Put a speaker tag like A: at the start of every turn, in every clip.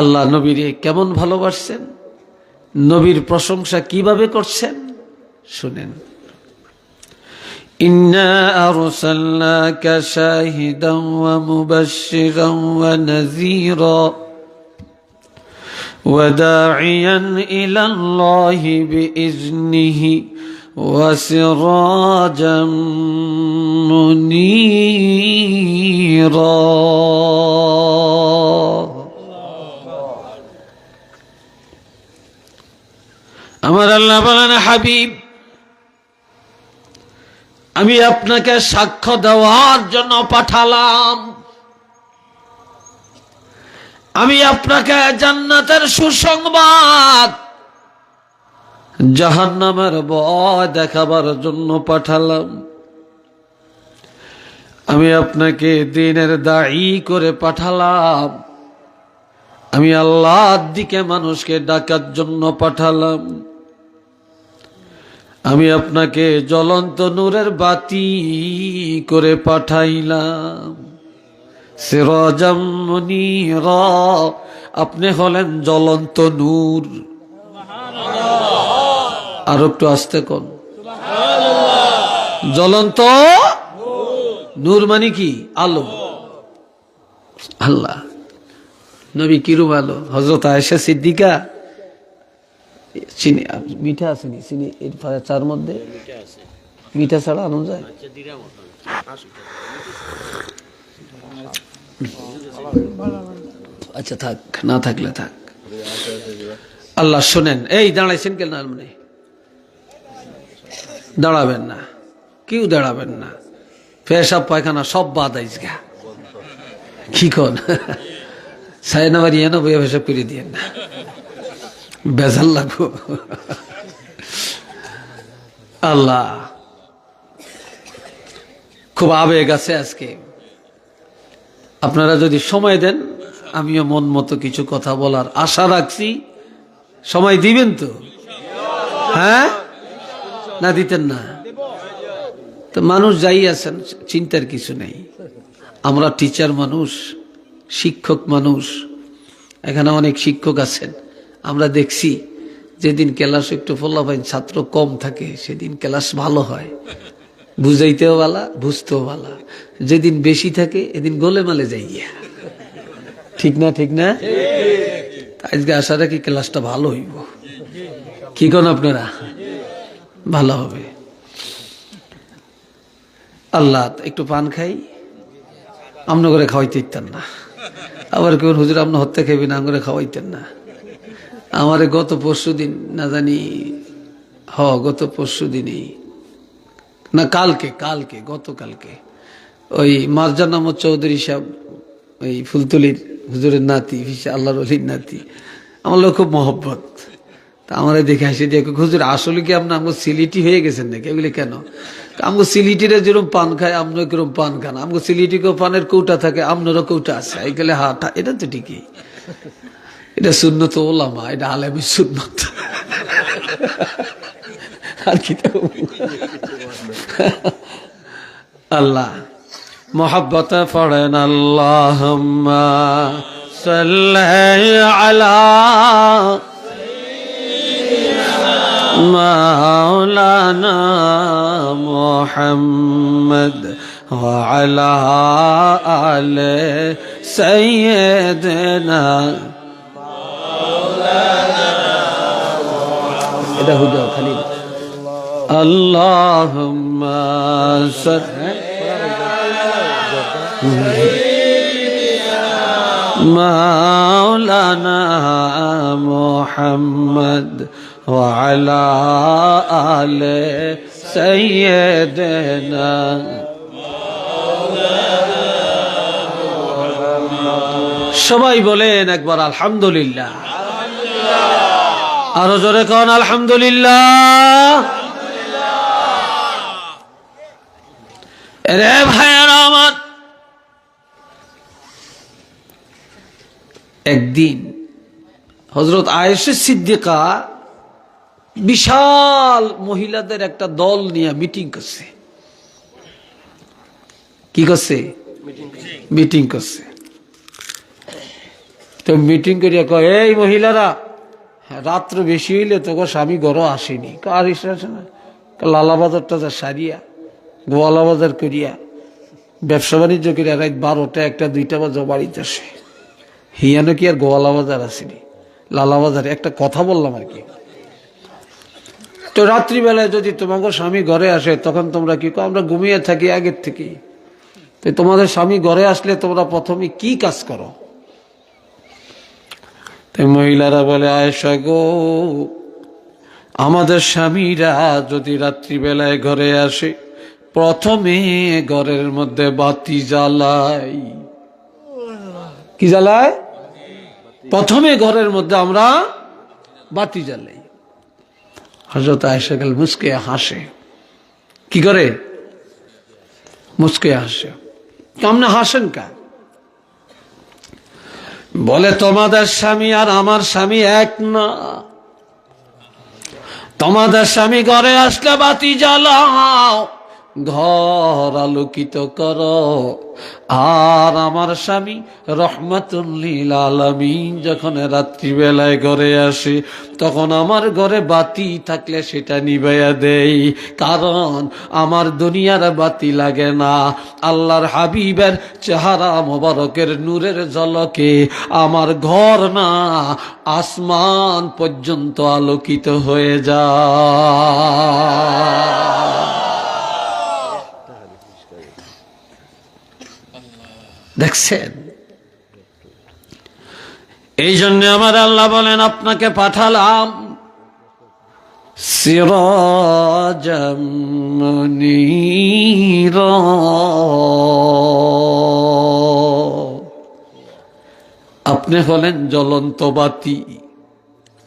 A: আল্লাহ নবীরে কেমন ভালোবাসছেন, নবীর প্রশংসা কিভাবে করছেন শুনেন। ইন্না আরসালনাকা শাহিদান ওয়া মুবাশশিরান ওয়া নাযীরা ওয়া দাঈয়ান ইলাল্লাহি বিইজনিহি ওয়া সিরাজাম মুনীরা। আমার আল্লাহ বলেন, হাবিব আমি আপনাকে সাক্ষ্য দেওয়ার জন্য পাঠালাম। আমি আপনাকে জান্নাতের সুসংবাদ, জাহান্নামের ভয় দেখাবার জন্য পাঠালাম। আমি আপনাকে দ্বীনের দায়ী করে পাঠালাম। আমি আল্লাহর দিকে মানুষকে ডাকার জন্য পাঠালাম। আমি আপনাকে জ্বলন্ত নূরের বাতি করে পাঠাইলাম। সিরাজাম মুনীরা, আপনি হলেন জ্বলন্ত নূর। আর একটু আস্তে কোন, জ্বলন্ত নূর মানে কি? আলো। আল্লাহ নবী কিরূপ আলো? হযরত আয়েশা সিদ্দিকা, চিনি মিঠা আছে নি? চিনি এর চার মধ্যে মিঠা ছাড়া আনো যায়? আচ্ছা থাক, না থাকলে থাক। আল্লাহ শোনেন, এই দাঁড়াইছেন কেন? মানে দাঁড়াবেন না, কেউ দাঁড়াবেন না। পেশাব পায়খানা সব বাদ আইসগা। কি কন সাইনাবাড়ি এনে বইয়া পেশাব করে দিয়ে না, বেজাল লাগবো। আল্লাহ খুব আবেগ আছে আজকে। আপনারা যদি সময় দেন, আমিও মন মতো কিছু কথা বলার আশা রাখছি। সময় দিবেন তো? হ্যাঁ না দিতেন না তো মানুষ যাই আছেন, চিন্তার কিছু নেই। আমরা টিচার মানুষ, শিক্ষক মানুষ, এখানে অনেক শিক্ষক আছেন। আমরা দেখছি যেদিন ক্লাস একটু ফলাফল ছাত্র কম থাকে সেদিন ক্লাস ভালো হয়, বুঝাইতেও ভালা, বুঝতেও ভালা। যেদিন বেশি থাকে এদিন গোলেমালে যাই গিয়া। ঠিক না? ঠিক না? আজকে আশা রাখি ক্লাসটা ভালো হইব। কি কোন আপনারা? ভালো হবে। আল্লাহ একটু পান খাই, আমন করে খাওয়াইতে ইতেন না। আবার কেউ হুজুর আপনি হত্যা খাইবেন, আম করে খাওয়াইতেন না। আমার গত পরশু দিন না জানি, গত পরশু দিনই না কালকে গতকালকে ওই মারজান আহমদ চৌধুরী সাহেব, ওই ফুলতলির হুজুরের নাতি, আল্লাহর ওলির নাতি, আমার লোক খুব মহব্বত। তা আমার দেখে হাসি দিয়ে, হুজুর আসলে কি আপনি আমাকে সিলিটি হয়ে গেছেন নাকি? এগুলি কেন? আমগো সিলিটিরা যেরকম পান খায় আপনি কিরকম পান খান। আমগো সিলিটিকেও পানের কৌটা থাকে, আপনারও কৌটা আছে। এই গেলে হাটা, এটা তো ঠিকই। এটা সুন্নত ওলামা, এটা আলেমি সুন্নত। আর কি আল্লাহ মোহাব্বত পড়েন। আল্লাহুম্মা সাল্লি আলা মাওলানা মুহাম্মদ ওয়া আলা আলি সাইয়্যিদিনা মাওলানা মুহাম্মদ। এটা হুজা খালি আল্লাহুম্মা সাল্লি মাওলানা মুহাম্মদ ওয়া আলা আলি সাইয়্যিদিনা মাওলানা। সবাই বলেন একবার আলহামদুলিল্লাহ। আরো জোরে কোন আলহামদুলিল্লাহ। রে ভাইয়েরা আমার, একদিন হযরত আয়েশা সিদ্দিকা বিশাল মহিলাদের একটা দল নিয়ে মিটিং করছে। কি করছে? মিটিং করছে। তো মিটিং করিয়া কয়, এই মহিলারা, রাত্র বেশি হইলে তোকে স্বামী ঘরও আসেনি। আর আসে না, লালা বাজারটা যা সারিয়া গোয়ালা বাজার করিয়া ব্যবসা বাণিজ্য করিয়া রাত 12টা 1টা 2টা বাজে বাড়িতে আসে। হিয়ানো কি আর গোয়ালা বাজার আসেনি, লালা বাজারে একটা কথা বললাম আর কি। তো রাত্রিবেলায় যদি তোমাকে স্বামী ঘরে আসে তখন তোমরা কি কো, আমরা ঘুমিয়ে থাকি আগের থেকেই। তো তোমাদের স্বামী ঘরে আসলে তোমরা প্রথমে কি কাজ করো? তাই মহিলারা বলে, আয়েশা গো, আমাদের স্বামীরা যদি রাত্রিবেলায় ঘরে আসে প্রথমে ঘরের মধ্যে বাতি জ্বালাই। কি জ্বালায়? প্রথমে ঘরের মধ্যে আমরা বাতি জ্বালাই। হযরত আয়েশা গেল মুস্কে হাসে। কি করে? মুস্কে হাসে। কেমনে হাসেন কা? বলে, তোমাদের স্বামী আর আমার স্বামী এক না। তোমাদের স্বামী ঘরে আসলে বাতি জ্বালাও, ঘর আলোকিত করো, আর আমার স্বামী রহমাতুল লিল আলামিন যখন রাত্রিবেলায় ঘরে আসে তখন আমার ঘরে বাতি থাকলে সেটা নিভাইয়া দেই, কারণ আমার দুনিয়ার বাতি লাগে না। আল্লাহর হাবিবের চেহারা মোবারকের নূরের ঝলকে আমার ঘর না আসমান পর্যন্ত আলোকিত হয়ে যায়। দেখছেন? এই জন্য আমার আল্লাহ বলেন, আপনাকে পাঠালাম সিরাজাম মুনীরা। আপনি হলেন জ্বলন্ত বাতি।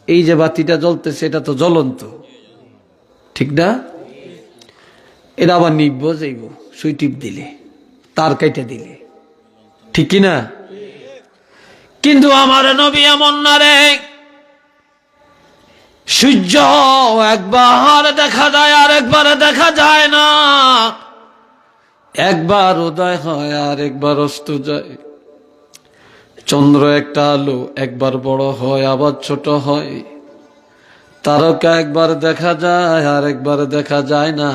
A: এই যে বাতিটা জ্বলতেছে এটা তো জ্বলন্ত, ঠিক না? এটা আবার নিভব যাইব সুই টিপ দিলে, তার কাইটা দিলে, ঠিক কিনা? কিন্তু আমার নবী এমন না রে, সূর্য একবার দেখা যায় আর একবার দেখা যায় না, একবার উদয় হয় আর একবার অস্ত যায়। চন্দ্র একটা আলো, একবার বড় হয় আবার ছোট হয়। তারকা একবার দেখা যায় আর একবার দেখা যায় না।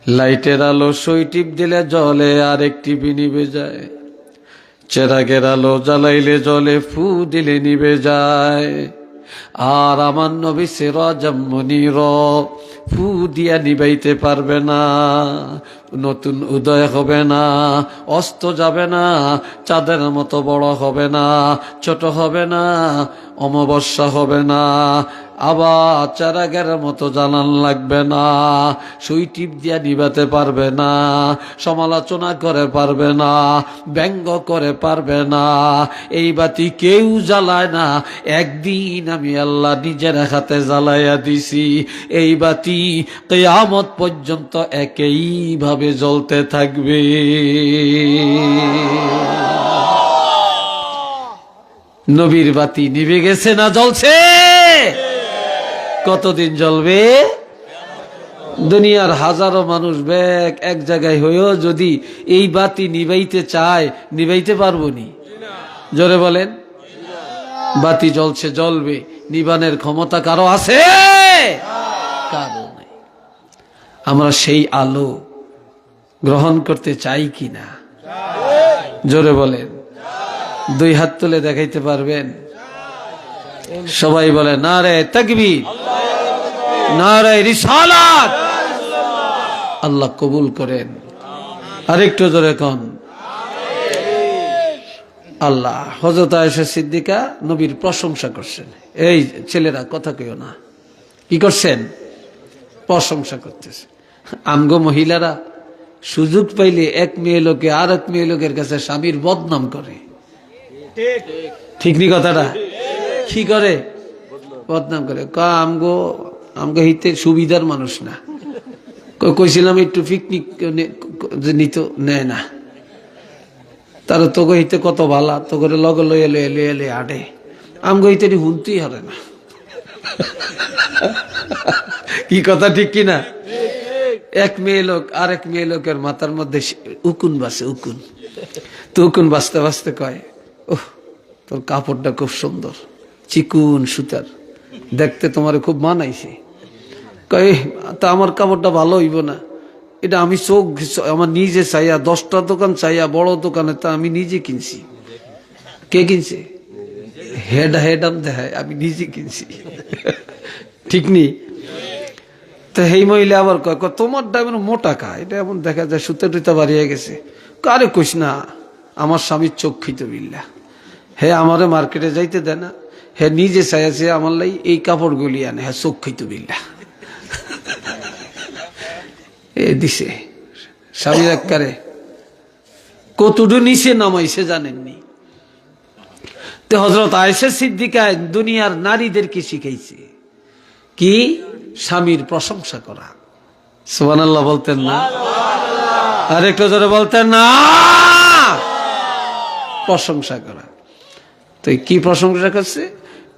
A: লাইটের আলো সুই টিপ দিলে জ্বলে আর এক টিপি নিভে যায়। চেরাগের আলো জ্বালাইলে জ্বলে, ফু দিলে নিভে যায়। আর আমার নবী সিরাজাম মুনীরা, ফু দিয়া নিবাইতে পারবে না। নতুন উদয় হবে না, অস্ত যাবে না, চাঁদের মতো বড় হবে না, ছোট হবে না, অমাবস্যা হবে না, আবার চারাগের মতো জ্বালান লাগবে না, সুই টিপ দিয়া নিবাতে পারবে না, সমালোচনা করে পারবে না, ব্যঙ্গ করে পারবে না। এই বাতি কেউ জ্বালায় না, একদিন আমি আল্লাহ নিজের হাতে জ্বালাইয়া দিছি। এই বাতি কিয়ামত পর্যন্ত একইভাবে জ্বলতে থাকবে। নবীর বাতি নিভে গেছে না জ্বলছে? কতদিন জ্বলবে? দুনিয়ার হাজারো মানুষ ব্যাগ এক জায়গায় হয়েও যদি এই বাতি নিভাইতে চায়, নিভাইতে পারবো নি? জোরে বলেন। বাতি জ্বলছে, জ্বলবে, নিবানের ক্ষমতা কারো আছে? কারো নাই। আমরা সেই আলো গ্রহণ করতে চাই কিনা? জোরে বলেন। 2 হাত তুলে দেখাইতে পারবেন? সবাই বলে নারে তাকবীর, নারে রিসালাত। আল্লাহ কবুল করেন। আরেকটু জোরে কোন আল্লাহ। হযরত আয়েশা সিদ্দিকা নবীর প্রশংসা করছেন। এই ছেলেরা কথা কইও না, কি করছেন? প্রশংসা করতেছে। আমগো মহিলারা সুযোগ পাইলে এক মেয়ে লোকে আর এক মেয়ে লোকের কাছে স্বামীর বদনাম করে, ঠিক নি কথাটা? কি করে? বদনাম করে। আমগো হিতে সুবিধার মানুষ না। কইছিলাম একটু পিকনিক নিত, নেয় না। তারা তোকে হিতে কত ভালা, তো করে লগে লয়ে লয়ে লয়ে লয়ে আটে। আমগো হিতে হুনতেই হারে না। কি কথা ঠিক কিনা? এক মেয়ে লোক আর এক মেয়ে লোকের মাথার মধ্যে উকুন বাসে, উকুন। তো উকুন বাঁচতে বাঁচতে কয়, ওহ, তোর কাপড়টা খুব সুন্দর, চিকুন সুতার, দেখতে তোমার খুব মানাইছে। কয় তা আমার কাপড়টা ভালো হইব না, এটা আমি চোখ আমার নিজে চাইয়া 10টা দোকান চাইয়া বড় দোকানে তা আমি নিজে কিনছি। কে কিনছে? হেড দেখায়, আমি নিজে কিনছি। ঠিক নেই তো? এই মহিলা আবার কয় তোমারটা এমন মোটা কা, এটা এমন দেখা যায় সুতা টুতা বাড়িয়ে গেছে। কারে কইস না, আমার স্বামীর চক্ষিত বিল্লা, হে আমারে মার্কেটে যাইতে দেয় না, হে নিজে চাইছে আমার লাই এই কাপড় গুলি আনে, হ্যাঁ চক্ষিত বিল্লা। এ দিছে স্বামীর একবারে কতটুকু নিচে নামাইছে জানেননি। তো হযরত আয়েশা সিদ্দিকা দুনিয়ার নারীদেরকে শিখাইছে কি? স্বামীর প্রশংসা করা। সুবহানাল্লাহ বলতেন না? আর একটু জোরে বলতেন না? প্রশংসা করা। তো কি প্রশংসা করছে?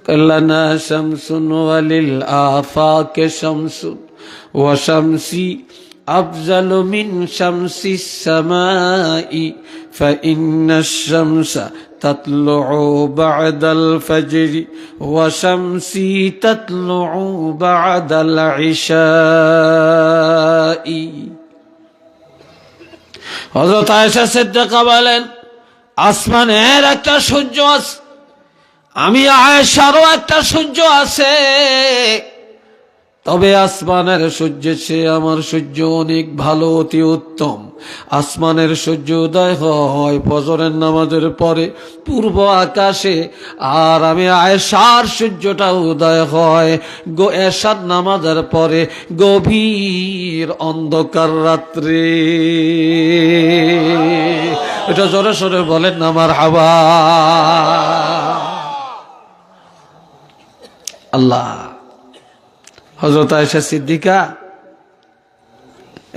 A: কাল্লানা শামসুন ওয়ালিল আফাকে শামসুন ওয়া শামসি আফজালু মিন শামসিস সামাই ফাইন্নাশ শামসা তাতলুউ বা'দাল ফাজরি ওয়া শামসি তাতলুউ বা'দাল ইশাই। হযরত আয়েশা সিদ্দিকা বলেন, আসমানের একটা সূর্য আছে, আমি আয়েশারও একটা সূর্য আছে, তবে আসমানের সূর্যের চেয়ে আমার সূর্য অনেক ভালো, অতি উত্তম। আসমানের সূর্য উদয় হয় ফজরের নামাজের পরে পূর্ব আকাশে, আর আমি আয়েশার সূর্যটা উদয় হয় এশার নামাজের পরে গভীর অন্ধকার রাত্রে। এটা জোরে সোরে বলেন না মারহাবা। আল্লাহ। হযরত আয়েশা সিদ্দিকা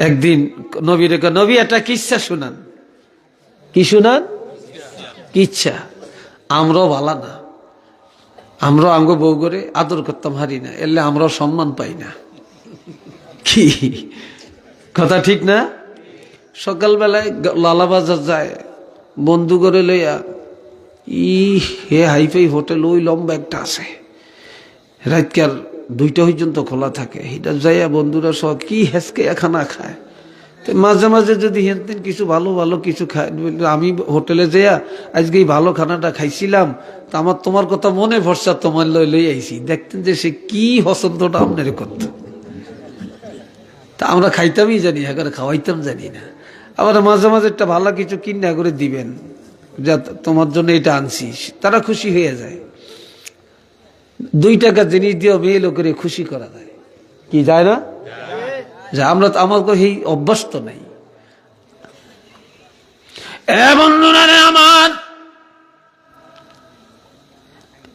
A: একদিন নবীর নবী একটা কিচ্ছা শুনান। কি শুনান? কিচ্ছা। আমরাও ভালা না, আমরাও আঙ্গ বউ করে আদর করতাম হারি না, এলে আমরাও সম্মান পাই না। কি কথা ঠিক না? সকালবেলায় লালাবাজার যায় বন্ধু করে লইয়া, হে হাইফাই হোটেল ওই লম্বা একটা আছে, রাতকার 2টা পর্যন্ত খোলা থাকে, এটা যাইয়া বন্ধুরা সব কি হেসকে খানা খায়। তো মাঝে মাঝে যদি হেনতেন কিছু ভালো ভালো কিছু খায়, আমি হোটেলে যাইয়া আজকে এই ভালো খানাটা খাইছিলাম, তা আমার তোমার কথা মনে ভরসা তোমার লই আইছি, দেখতেন যে সে কি পছন্দটা আপনার করত। তা আমরা খাইতামই জানি, এখন খাওয়াইতাম জানি না। আবার মাঝে মাঝে একটা ভালো কিছু কিনা করে দিবেন, যা তোমার জন্য এটা আনছি, তারা খুশি হয়ে যায়। 2 টাকা জিনিস দিয়ে মেয়ে লোকের খুশি করা যায়, কি যায় না? যে আমরা তো আমার এই অভ্যাস তো নাই। বন্ধুরা আমার,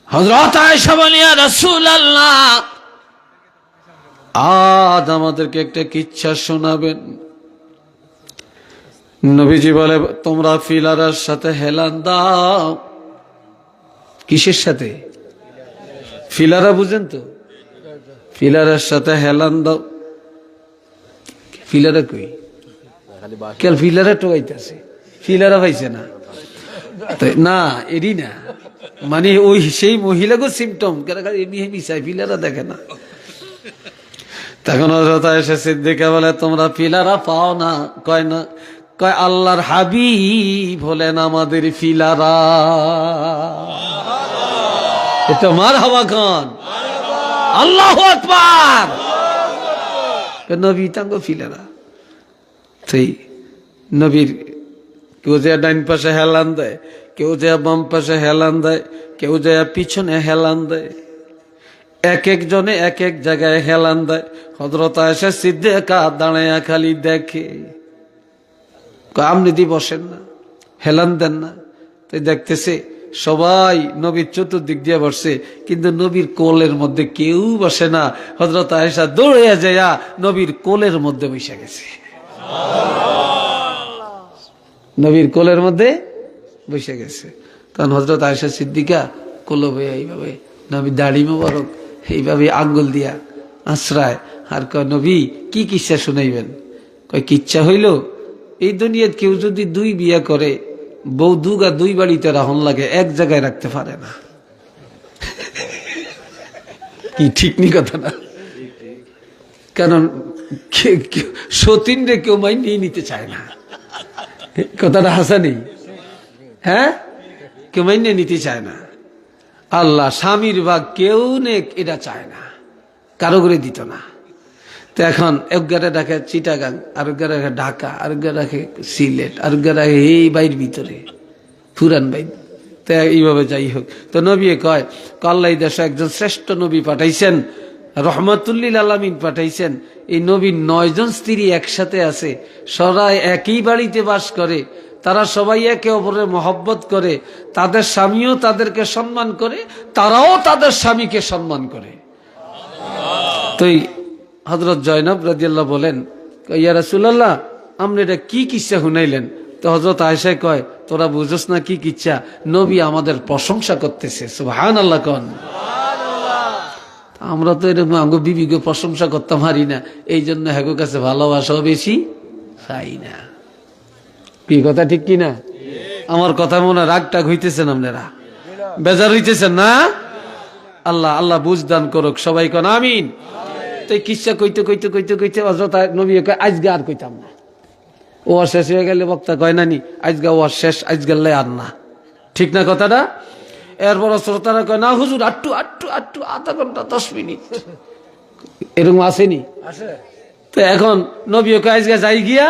A: হযরত আয়েশা বলিয়া রাসূলুল্লাহ আজ আমাদেরকে একটা কিচ্ছা শোনাবেন। নবীজি বলে, তোমরা ফিলারার সাথে হেলান দাও। কিসের সাথে? ফিলারা বুঝেন তো? ফিলারের সাথে হেলান দাও। ফিলারা কই? কেল ফিলারা টোকাইতেছে, ফিলারা পাইছে না না, এরই না, মানে ওই সেই মহিলাকে সিমটম এমনি মিশাই, ফিলারা দেখে না। তখন হযরত আয়েশা সিদ্দিকা বলে, তোমরা ফিলারা পাও না? কয় না। কয় আল্লাহর হাবিব হলেন আমাদের ফিলারা। এটা মারহাবা খান, আল্লাহু আকবার। নবী তাঙ্গ ফিলারা। সেই নবীর কেউ যে ডাইন পাশে হেলান দেয়, কেউ যে বাম পাশে হেলান দেয়, কেউ যে পিছনে হেলান দেয়, এক একজনে এক এক জায়গায় হেলান দেয়। হযরত আয়েশা সিদ্দিকা দাঁড়ায়া খালি দেখে। আপনি দি বসেন না, হেলান দেন না। তাই দেখতেছে সবাই নবীর চতুর্দিক দিয়ে বসে, কিন্তু নবীর কোলের মধ্যে কেউ বসে না। হযরত আয়েশা দৌড়ে যাইয়া নবীর কোলের মধ্যে বসে গেছে। নবীর কোলের মধ্যে বসে গেছে। তখন হযরত আয়েশা সিদ্দিকা কোলে বইয়া এইভাবে নবীর দাড়ি মোবারক এইভাবে আঙ্গুল দিয়া আশ্রয়, আর কয়, নবী কি কিচ্ছা শুনাইবেন? কয়, কিচ্ছা হইল এই দুনিয়াত কেউ যদি 2 বিয়া করে, বউ দুগা দুই বাড়িতে রাহন লাগে, এক জায়গায় রাখতে পারে না। কি ঠিক নি কথা না? কারণ সতীন রে কেউ মাই নিয়ে নিতে চায় না, কথাটা হাসা নেই? হ্যাঁ, কেউ মাইনে নিতে চায় না। আল্লাহ স্বামীর ভাগ কেউ নে এটা চায় না, কারো করে দিত না। তো এখন একগারে রাখে চিটাগাং, আরেকগারে রাখে ঢাকা, আরেকগারে রাখে সিলেট, আরেকগারে রাখে এই বাইর ভিতরে পুরান বাইর। তো এইভাবে যাই হোক, তো নবী কয় আল্লাহ এই দেশে একজন শ্রেষ্ঠ নবী পাঠাইছেন, রহমাতুল্লিল আলামিন পাঠাইছেন। এই নবীর 9 জন স্ত্রী একসাথে আছে, সবাই একই বাড়িতে বাস করে, তারা সবাই একে অপরের মহব্বত করে, তাদের স্বামীও তাদেরকে সম্মান করে, তারাও তাদের স্বামীকে সম্মান করে। তো হযরত জয়নব রাদিয়াল্লাহু বলেন, ইয়া রাসূলুল্লাহ, আপনি এটা কি কিচ্ছা শুনাইলেন? তো হযরত আয়েশা কয়, তোরা বুঝছ না কি কিচ্ছা? নবী আমাদের প্রশংসা করতেছে। সুবহানাল্লাহ কোন। আমরা তো এরকম আমগো বিবিকে প্রশংসা করতে পারি না, এই জন্য হ্যাগো কাছে ভালোবাসাও বেশি পাই না। কি কথা ঠিক কি না? আমার কথা মনে রাগটাগ হইতেছেন, আপনারা বেজার হইতেছেন না? আল্লাহ আল্লাহ বুঝদান করুক, সবাই কোন আমিন। তো কিচ্ছা কইতে কইতে কইতে কইতে হযরত নবী কয়, আজকে আর কইতাম না, ও শেষ হয়ে গেলে বক্তা কয় না নি, আজকে ও শেষ, আজকে আর না। ঠিক না কথাটা? এরপর শ্রোতারা কয়, না হুজুর আটটু আটটু আটটু, আধা ঘন্টা 10 মিনিট এরকম আসেনি। তো এখন নবী কয়, আজকে যাই গিয়া,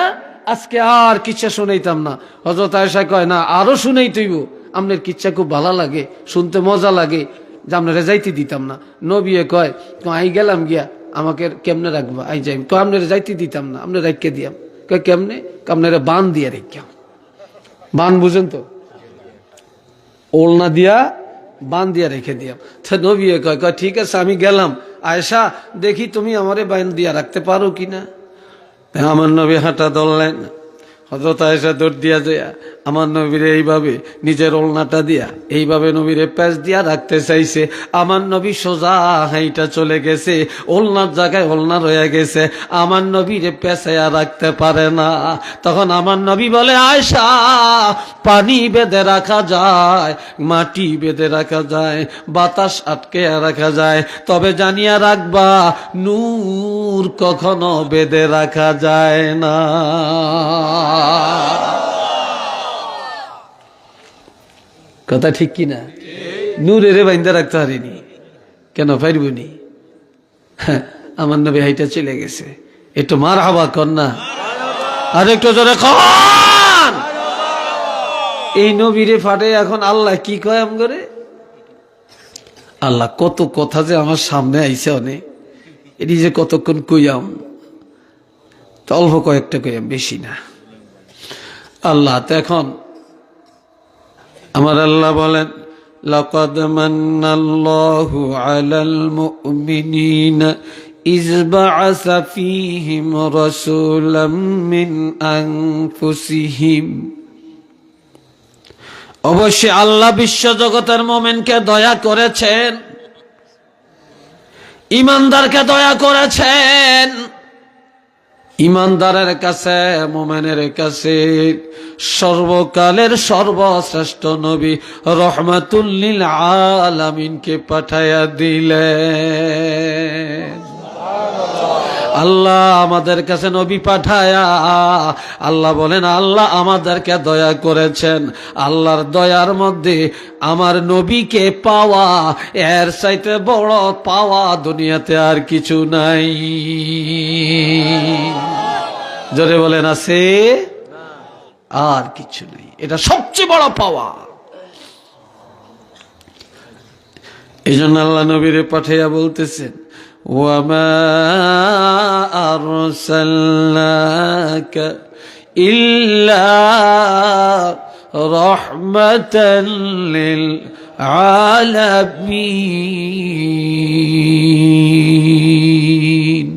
A: আজকে আর কিচ্ছা শুনাইতাম না। হযরত আয়েশা কয়, না আরো শুনাই তৈব, আপনার কিচ্ছা খুব ভালো লাগে, শুনতে মজা লাগে, যে আপনারা যাইতে দিতাম না। নবী কয়, আই গেলাম গিয়া, আমাকে কেমনে রাখবা? আই যাই, তো আপনারা যাইতে দিতাম না, আপনি রাখকে দিয়াম। কয় কেমনে? আপনারা বান দিয়া রেখাম। বান বুঝেন তো? ওলনা দিয়া বান দিয়া রেখে দিয়াম। তো নবী কয়, ঠিক আছে আমি গেলাম, আয়েশা দেখি তুমি আমারে বান দিয়া রাখতে পারো কিনা। আমার নবী হাঁটা ধরলেন, হযরত আয়েশা দৌড় দিয়া যায় আমার নবীরে এইভাবে নিজের ওলনাটা দিয়া এইভাবে নবীরে প্যাঁচ দিয়া রাখতে চাইছে। আমার নবী সোজা হাইটা চলে গেছে, ওলনার জায়গায় ওলনা রয়ে গেছে, আমার নবীরে পেঁচাইয়া রাখতে পারে না। তখন আমার নবী বলে, আয়েশা পানি বেঁধে রাখা যায়, মাটি বেঁধে রাখা যায়, বাতাস আটকে রাখা যায়, তবে জানিয়া রাখবা নূর কখনো বেঁধে রাখা যায় না। কথা ঠিক কিনা? নূরের বাইন্দা রাখতে পারিনি, কেন পারবনি? আমার নবী হাইটা চলে গেছে। একটু মারহাবা কর না, আর একটু জোরে কন। এই নবীরে ফাটে এখন আল্লাহ কি কয় আম করে? আল্লাহ কত কথা যে আমার সামনে আইছে, অনেক এটি যে কতক্ষণ কইয়াম, তো অল্প কয়েকটা কইয়াম, বেশি না। আল্লাহ তো এখন আমার আল্লাহ বলেন, লাকাদ মান্নাল্লাহু আলাল মুমিনিনা ইয বা'আসা ফীহিম রাসূলাম মিন আনফুসিহিম। অবশ্যই আল্লাহ বিশ্বজগতের মুমিনকে দয়া করেছেন, ঈমানদারকে দয়া করেছেন। ঈমানদারের কাছে, মুমিনের কাছে সর্বকালের সর্বশ্রেষ্ঠ নবী রহমাতুল লিল আলামিনকে পাঠায়া দিলেন। আল্লাহ আমাদের কাছে নবী পাঠায়া আল্লাহ বলেন, আল্লাহ আমাদেরকে দয়া করেছেন। আল্লাহর দয়ার মধ্যে আমার নবীকে পাওয়া, এর চাইতে বড় পাওয়া দুনিয়াতে আর কিছু নাই। জোরে বলেন, আছে? আর কিছু নেই, এটা সবচেয়ে বড় পাওয়া। এই জন্য আল্লাহ নবীরে পাঠাইয়া বলতেছেন, ওয়ামা আরসালনাকা ইল্লা রাহমাতাল লিল আলামিন।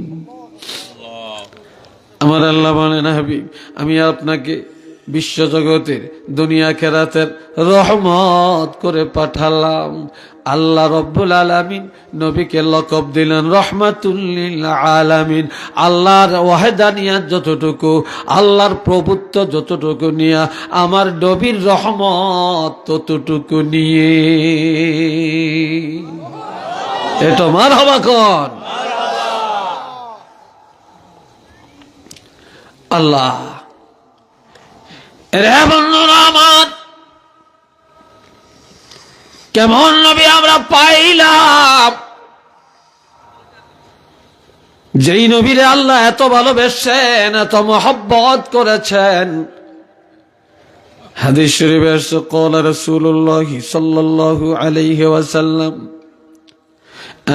A: আমার আল্লাহ বলেন, হাবিব আমি আপনাকে বিশ্বজগতের দুনিয়া খেরাতের রহমত করে পাঠালাম। আল্লাহ রব্বুল আলামিন নবীকে লকব দিলেন রহমাতুল লিল আলামিন। আল্লাহর ওয়াহদানিয়াত যতটুকু, আল্লাহর প্রভুত্ব যতটুকু নিয়ে, আমার নবীর রহমত ততটুকু নিয়ে। এটা মারহাবা কোন আল্লাহ। রে বন্ধুরা আমার, কেমন নবী আমরা পাইলাম, যেই নবীরে আল্লাহ এত ভালোবেসেন, এত মহব্বত করেছেন। হাদিস শরীফে এসেছে ক্বালা রাসূলুল্লাহ সাল্লাল্লাহু আলাইহি ওয়াসাল্লাম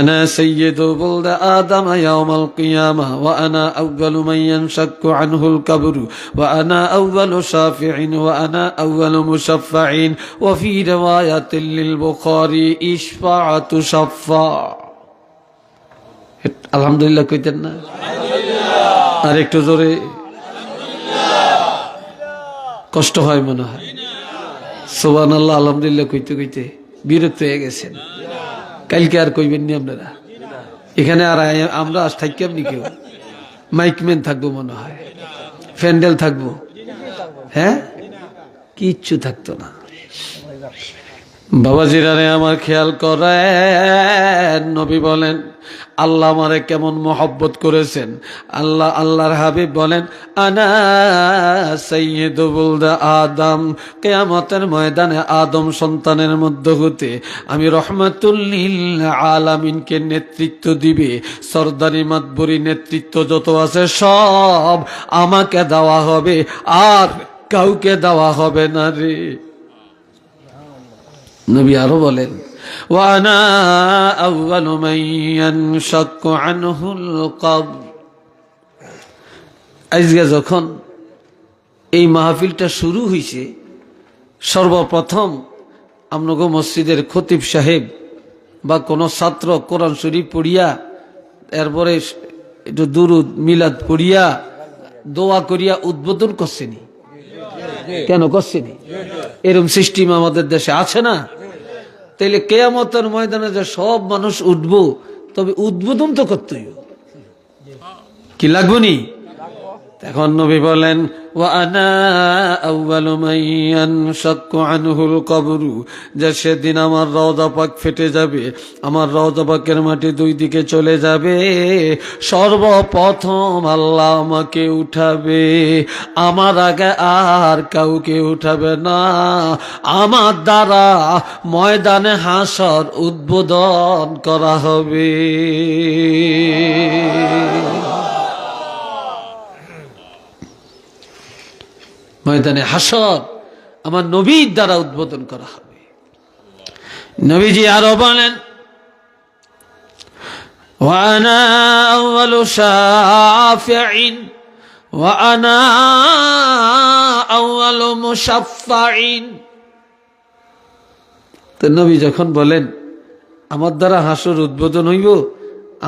A: أنا سيد ولد آدم يوم القيامة وأنا أول من ينشق عنه القبر وأنا أول شافع وأنا أول مشفع وفي رواية للبخاري إشفاعة شفاع। আলহামদুলিল্লাহ কইতেন না? আর একটু জোরে। কষ্ট হয় মনে হয়। সুবহানাল্লাহ আলহামদুলিল্লাহ কইতে কইতে বিরক্ত হয়ে গেছেন। কালকে আর কইবেন নি আপনারা? এখানে আর আমরা আজ থাকি আপনি কেউ মাইকম্যান থাকবো মনে হয়, ফ্যান্ডেল থাকবো, হ্যাঁ কিচ্ছু থাকতো না। বাবাজিরা রে আমার খেয়াল করেন, নবী বলেন আল্লাহ আমারে কেমন মহব্বত করেছেন। আল্লাহর হাবিব বলেন আনা সাইয়্যিদু ওয়ালদ আদম, কিয়ামতের ময়দানে আদম সন্তানের মধ্য হতে আমি রহমাতুল লিল আলামিনকে নেতৃত্ব দিবে। সরদারি মাতবরি নেতৃত্ব যত আছে সব আমাকে দেওয়া হবে, আর কাউকে দেওয়া হবে না রে। নবী আরো বলেন ওয়ানা আউয়ালু মান ইয়ানশাক্কু আনহুল কবর। আজকে যখন এই মাহফিলটা শুরু হয়েছে, সর্বপ্রথম আপনাকে মসজিদের খতিব সাহেব বা কোনো ছাত্র কোরআন শরীফ পড়িয়া, এরপরে একটু দুরুদ মিলাদ পড়িয়া দোয়া করিয়া উদ্বোধন করছেনি। কেন করছেনি? এরকম সিস্টেম আমাদের দেশে আছে না? তাইলে কিয়ামতের ময়দানে যে সব মানুষ উঠবো, তবে উদ্বোধন তো করতেই কি লাগবে নি? এখন নবী বলেন ওয়া আনা আউয়ালু মান ইয়ানশাক্কু আনহুল কবর, যে সেদিন আমার রওজা পাক ফেটে যাবে, আমার রওজা পাকের মাটি দুই দিকে চলে যাবে। সর্বপ্রথম আল্লাহ আমাকে উঠাবে, আমার আগে আর কাউকে উঠাবে না। আমার দ্বারা ময়দানে হাসর উদ্বোধন করা হবে। ময়দানে হাসর আমার নবীর দ্বারা উদ্বোধন করা হবে। নবীজি আরো বলেন ওয়ানা আউয়ালু শাফিঈন ওয়া আনা আউয়ালু মুশাফফাঈন। তো নবী যখন বলেন আমার দ্বারা হাসর উদ্বোধন হইব,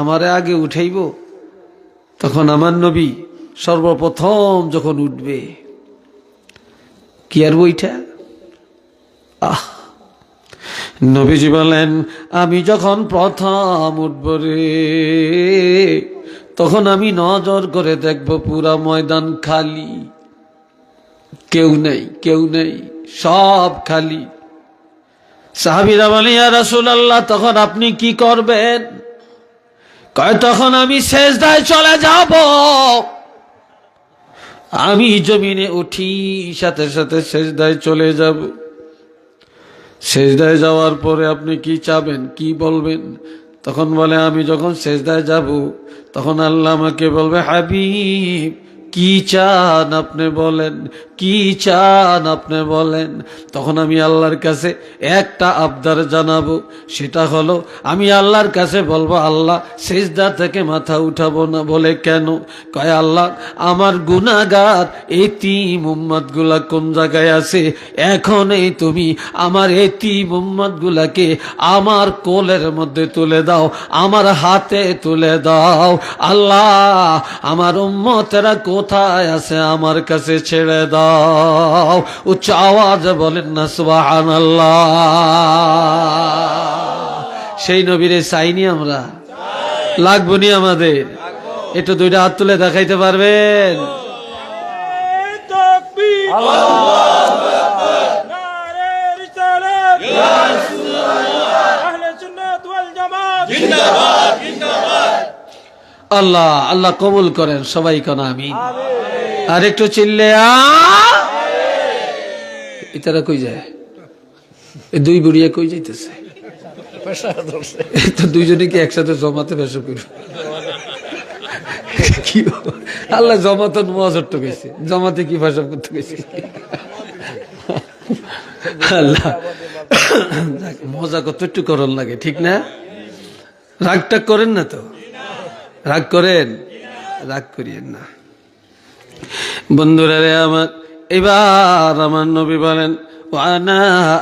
A: আমারে আগে উঠাইব, তখন আমার নবী সর্বপ্রথম যখন উঠবে, কি আর বইটা নবীজি বলেন আমি যখন প্রথম উঠব রে, তখন আমি নজর করে দেখব পুরা ময়দান খালি, কেউ নেই, কেউ নেই, সব খালি। সাহাবীরা বলে ইয়া রাসূলুল্লাহ, তখন আপনি কি করবেন? কয় তখন আমি সেজদায় চলে যাব। আমি জমিনে উঠি, সাথে সাথে সেজদায় চলে যাব। সেজদায় যাওয়ার পরে আপনি কি চাবেন, কি বলবেন? তখন বলে আমি যখন সেজদায় যাব, তখন আল্লাহ আমাকে বলবে হাবিব কি চান আপনি বলেন, কি চান আপনি বলেন। তখন আমি আল্লাহর কাছে একটা আবদার জানাবো, সেটা হলো আমি আল্লাহর কাছে বলবো আল্লাহ সেজদা থেকে মাথা উঠাবো না। বলে কেন? কয় আল্লাহ আমার গুনাহগার এতিম উম্মত গুলা কোন জায়গায় আছে, এখন এই তুমি আমার এতিম উম্মত গুলাকে আমার কোলের মধ্যে তুলে দাও, আমার হাতে তুলে দাও। আল্লাহ আমার উম্মতেরা কোথায় আছে আমার কাছে ছেড়ে দাও। আল্লাহ, উচ্চ আওয়াজে বলেন না সুবহানাল্লাহ। সেই নবীরে চাইনি আমরা, লাগবো নি আমাদের? একটু দুইটা হাত তুলে দেখাইতে পারবেন? আল্লাহ আল্লাহ কবুল করেন সবাই কোন আমিন। আর একটু চিল্লে এটারা কই যায়? এই দুই বুড়িয়া কই যাইতেছে? তো দুইজনে কি একসাথে জমাতে বেশ করবে? কি আল্লাহ জমাতে মজা তো গেছে, জমাতে কি ভাষা করতে গেছে? আল্লাহ মজা কত একটু করণ লাগে, ঠিক না? রাগটা করেন না তো? রাগ করেন? রাগ করিয়েন না বন্ধুরা রে আমার। এবার আমার নবী বলেন ওয়ানা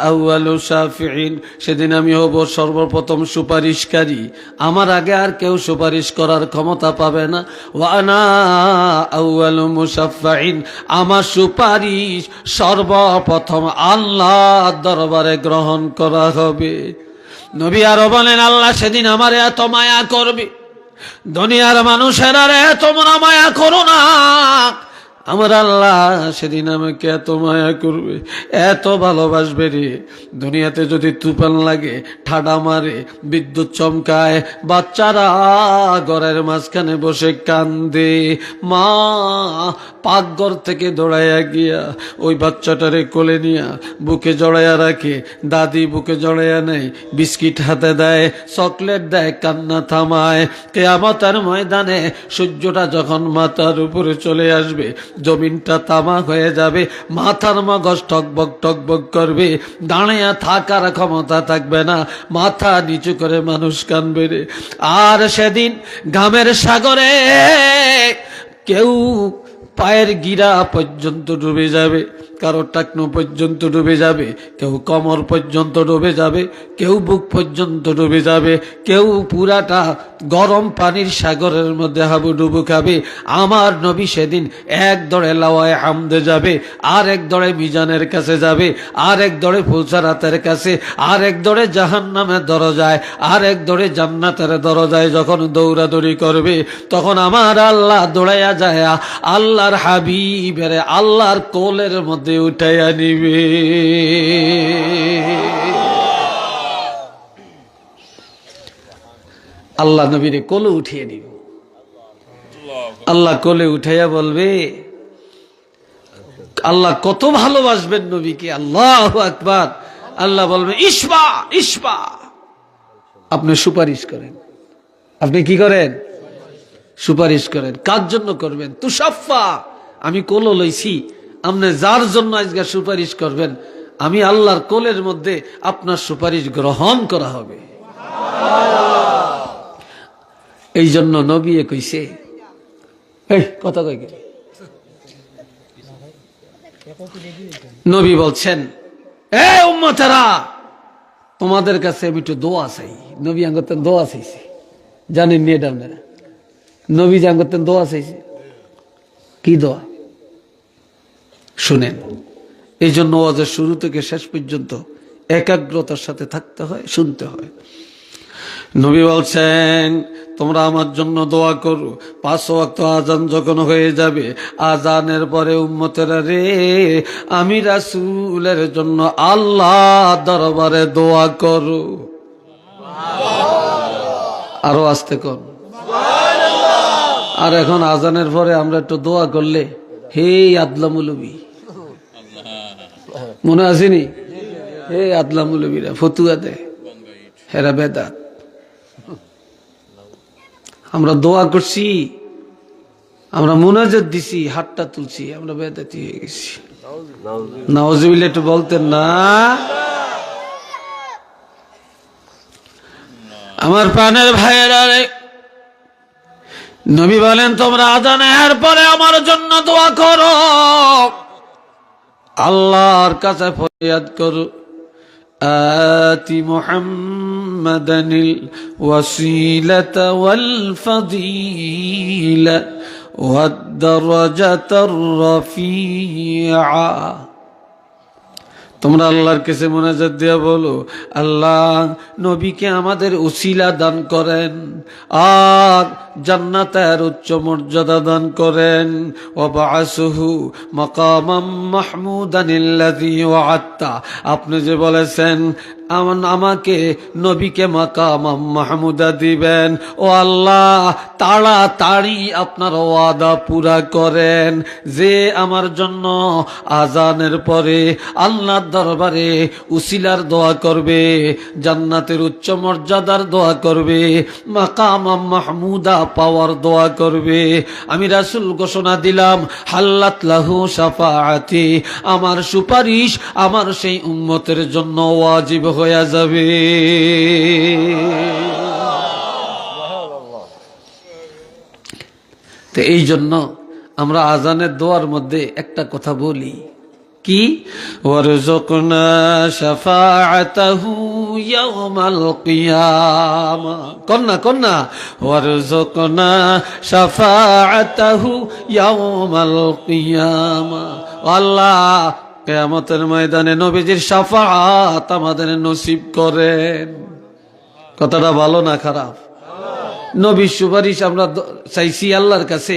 A: আউয়ালু শাফিঈন, সেদিন আমি হব সর্বপ্রথম সুপারিশকারী, আমার আগে আর কেউ সুপারিশ করার ক্ষমতা পাবে না। ওয়ানা আউয়ালু মুশাফফাঈন, আমার সুপারিশ সর্বপ্রথম আল্লাহর দরবারে গ্রহণ করা হবে। নবী আরো বলেন আল্লাহ সেদিন আমারে এত মায়া করবে, দুনিয়ার মানুষেরা রে তোমরা মায়া করো না, আমার আল্লাহ সেদিন আমাকে এত মায়া করবে, এত ভালোবাসবে রে। দুনিয়াতে যদি তুফান লাগে, ঠাডা মারে, বিদ্যুৎ চমকায়, বাচ্চারা ঘরের মাঝখানে বসে কান্দে, মা পাকঘর থেকে দৌড়াইয়া গিয়া ওই বাচ্চাটারে কোলে নিয়া বুকে জড়াইয়া রাখে, দাদি বুকে জড়াইয়া নেয়, বিস্কিট হাতে দেয়, চকলেট দেয়, কান্না থামায়। কিয়ামতের ময়দানে সূর্যটা যখন মাথার উপরে চলে আসবে, জমিনটা তামা হয়ে যাবে, মাথার মগজ টকবক টকবক করবে, দাঁড়িয়ে থাকার ক্ষমতা থাকবে না, মাথা নিচু করে মানুষ কানবে রে। আর সেদিন ঘামের সাগরে কেউ পায়ের গিরা পর্যন্ত ডুবে যাবে, কারো টাকনো পর্যন্ত ডুবে যাবে, কেউ কোমর পর্যন্ত ডুবে যাবে, কেউ বুক পর্যন্ত ডুবে যাবে, কেউ পুরাটা গরম পানির সাগরের মধ্যে হাবুডুবু খাবে। আমার নবী সেদিন এক দড়ে লাওয়ায়ে হামদে যাবে, আর এক দড়ে মিজানের কাছে যাবে, আর এক দড়ে ফুলসারাতের কাছে, আর এক দড়ে জাহান্নামের দরজায়, আর এক দড়ে জান্নাতের দরজায় যখন দৌড়াদৌড়ি করবে, তখন আমার আল্লাহ দৌড়াইয়া যায় আল্লাহর হাবিবের আল্লাহর কোলের মধ্যে উঠাইয়া নিবে। আল্লাহ নবীরে কোলে উঠিয়ে নিবে, আল্লাহ কোলে উঠাইয়া বলবে, আল্লাহ কত ভালোবাসবেন নবীকে, আল্লাহু আকবার। আল্লাহ বলবে ইসবা ইসবা, আপনি সুপারিশ করেন। আপনি কি করেন? সুপারিশ করেন। কার জন্য করবেন? তুষাফা, আমি কোলে লইছি, আপনি যার জন্য আজকে সুপারিশ করবেন, আমি আল্লাহর কোলের মধ্যে আপনার সুপারিশ গ্রহণ করা হবে। এই জন্য নবী কইছে, এই কথা কই, নবী বলছেন এ উম্মতেরা, তোমাদের কাছে আমি একটু দোয়া চাই। নবী আঙ্গতেন দোয়া চাইছে, জানেন নি এটা আপনারা? নবী যে আঙ্গতেন দোয়া চাইছে, কি দোয়া শুনেন। এই জন্য ওয়াজের শুরু থেকে শেষ পর্যন্ত একাগ্রতার সাথে থাকতে হয়, শুনতে হয়। নবী বলছেন তোমরা আমার জন্য দোয়া করো, 5 ওয়াক্ত আজান যখন হয়ে যাবে, আজানের পরে উম্মতেরা রে, আমি রাসূলের জন্য আল্লাহ দরবারে দোয়া করো। আরো আস্তে কর। আর এখন আজানের পরে আমরা একটু দোয়া করলে, হে আদলা মৌলবী, মনে আসেনি? হে আদলা মৌলবীরা ফতুয়া দেয়, হেরা বেদাত। আমরা দোয়া করছি, আমরা মুনাজাত দিছি, হাতটা তুলছি, আমরা বেদাতি হয়ে গেছি। নাউজুবিল্লাহ একটু বলতেন না? আমার প্রাণের ভাইয়েরা রে, নবী বলেন তোমরা আজানের পরে আমার জন্য দোয়া করো, আল্লাহর কাছে ফরিয়াদ করো, আতি মুহাম্মাদানিল ওয়াসিলাতা ওয়াল ফাদিলা والدرجة الرفيعة তোমরা আল্লাহর কাছে মুনাজাত দিয়া বলো, আল্লাহ নবীকে আমাদের উসিলা দান করেন আর জান্নাতের উচ্চ মর্যাদা দান করেন। ওয়াবআসহু মাকামাম মাহমুদানিল্লাযী ওয়া'আদতা, আপনি যে বলেছেন আমাকে নবীকে মাকামাম মাহমুদা দিবেন, ও আল্লাহ তাড়াতাড়ি আপনার ওয়াদা পুরা করেন যে আমার জন্য আজানের পরে আল্লাহর দরবারে উসিলার দোয়া করবে, জান্নাতের উচ্চ মর্যাদার দোয়া করবে, মাকামাম মাহমুদা পাওয়ার দোয়া করবে। আমি রাসূল ঘোষণা দিলাম, হাল্লাত লাহু শাফাআতি, আমার সুপারিশ আমার সেই উম্মতের জন্য ওয়াজিব হয়ে যাবে। তো এই জন্য আমরা আজানের দোয়ার মধ্যে একটা কথা বলি, কি ওয়ারযুকনা শাফাআতাহু ইয়াওমাল কিয়ামা, কন্না ওয়ারযুকনা শাফাআতাহু ইয়াওমাল কিয়ামা। আল্লাহ কিয়ামতের ময়দানে নবীজির শাফাআত আমাদের নসিব করেন। কথাটা ভালো না খারাপ? নবীর সুপারিশ আমরা চাইছি আল্লাহর কাছে,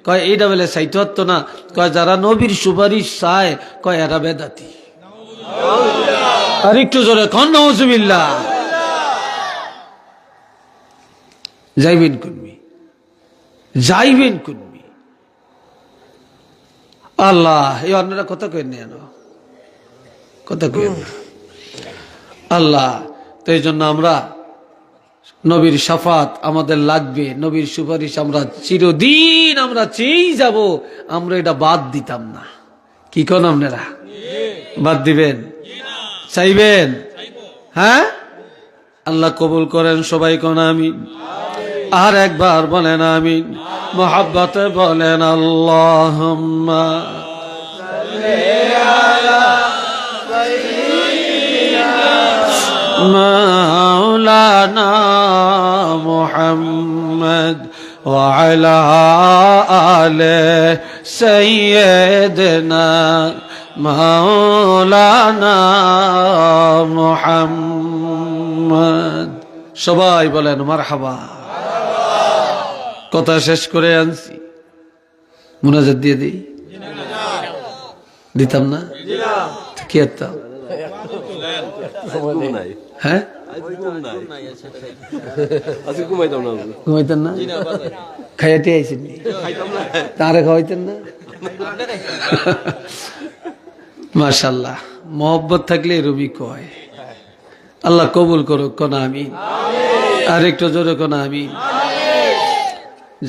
A: কয় এইটা বলে চাইতে হতো না, কয় যারা নবীর সুপারিশ চায় কয় এরা বেদাতি। আর একটু জোরে কন নাউজুবিল্লাহ। যাইবেন কুনমি আল্লাহ, এই অন্যরা কথা কই না, কথা কই না আল্লাহ। তো এই জন্য আমরা নবীর শাফাত আমাদের লাগবে, নবীর সুপারিশ আমরা চিরদিন আমরা চেয়েই যাব, আমরা এটা বাদ দিতাম না। কি কোন আপনারা বাদ দিবেন? চাইবেন? হ্যাঁ, আল্লাহ কবুল করেন। সবাই কোন আমিন। আর একবার বলেন আমিন। মুহাব্বতে বলেন আল্লাহুম্মা মাওলানা মুহাম্মদ ওয়া আলা আলি সাইয়্যিদিনা মাওলানা মুহাম্মদ। সবাই বলেন মারহাবা। কথা শেষ করে আনছি, মুনাজাত দিয়ে দিই, দিতাম না কি একটা? হ্যাঁ, ঘুমাইতেন না? খাইয়াতে আইসেন তারে খাওয়াইতেন না? মাশাআল্লাহ, মোহব্বত থাকলে এরকমই কয়। আল্লাহ কবুল করুক, কোন আমিন। আর একটু জোরে কোন আমিন।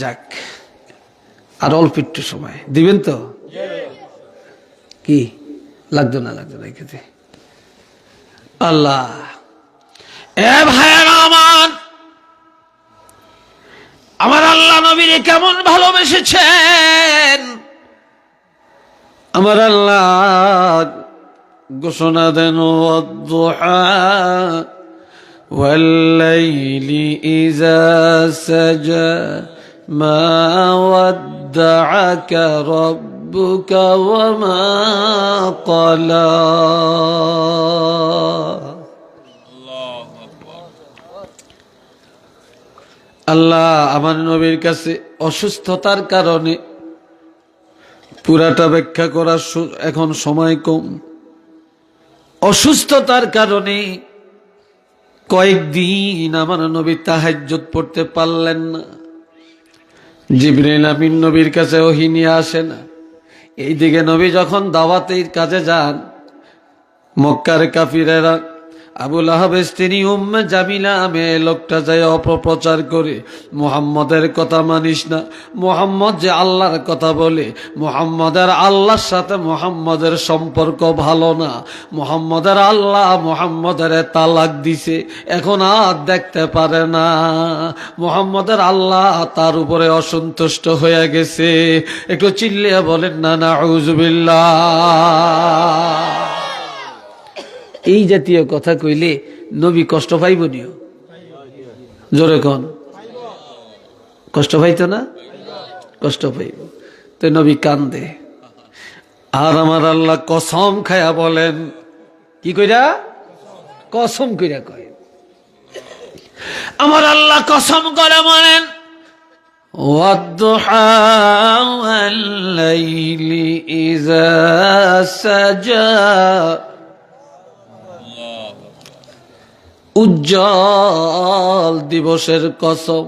A: যাক, আর অল্প একটু সময় দিবেন তো? কি লাগতো না এক্ষেত্রে? আল্লাহ, এ ভাইয়েরা আমার আল্লাহ নবীরে কেমন ভালোবেসেছেন। আমার আল্লাহ ঘোষণা দেন, ওয়াদ-দুহা ওয়াল-লাইলি ইযা সাজা মা ওয়াদ্দা'আকা রাব্বুকা ওয়া মা ক্বালা। আল্লাহ আমার নবীর কাছে অসুস্থতার কারণে পুরাটা ব্যাখ্যা করার এখন সময় কম। অসুস্থতার কারণে কয়েকদিন আমার নবী তাহাজ্জুদ পড়তে পারলেন না। জিবরাইল আমিন নবীর কাছে ওহী নিয়ে আসে না। এইদিকে নবী যখন দাওয়াতের কাজে যান, মক্কার কাফিরেরা আবু লাহাবের স্ত্রী উম্মে জামিলা মেয়ে লোকটা যায় অপপ্রচার করে, মুহাম্মদের কথা মানিস না, মুহাম্মদ যে আল্লাহর কথা বলে, মুহাম্মদের আল্লাহর সাথে মুহাম্মদের সম্পর্ক ভালো না, মুহাম্মদের আল্লাহ মুহাম্মদের তালাক দিছে, এখন আর দেখতে পারে না, মুহাম্মদের আল্লাহ তার উপরে অসন্তুষ্ট হয়ে গেছে। একটু চিল্লিয়ে বলেন না নাউযুবিল্লাহ। এই জাতীয় কথা কইলে নবী কষ্ট পাইব নিও? জোরে কোন, কষ্ট পাইতো না? কষ্ট পাইব। তো নবী কান্দে, আর আমার আল্লাহ কসম খায়া বলেন, কি কইরা? কসম কইরা কয়, আমার আল্লাহ কসম করে বলেন, ওয়াদ-দুহা ওয়াল-লাইলি ইযা সাজা, উজ্জ্বল দিবসের কসম।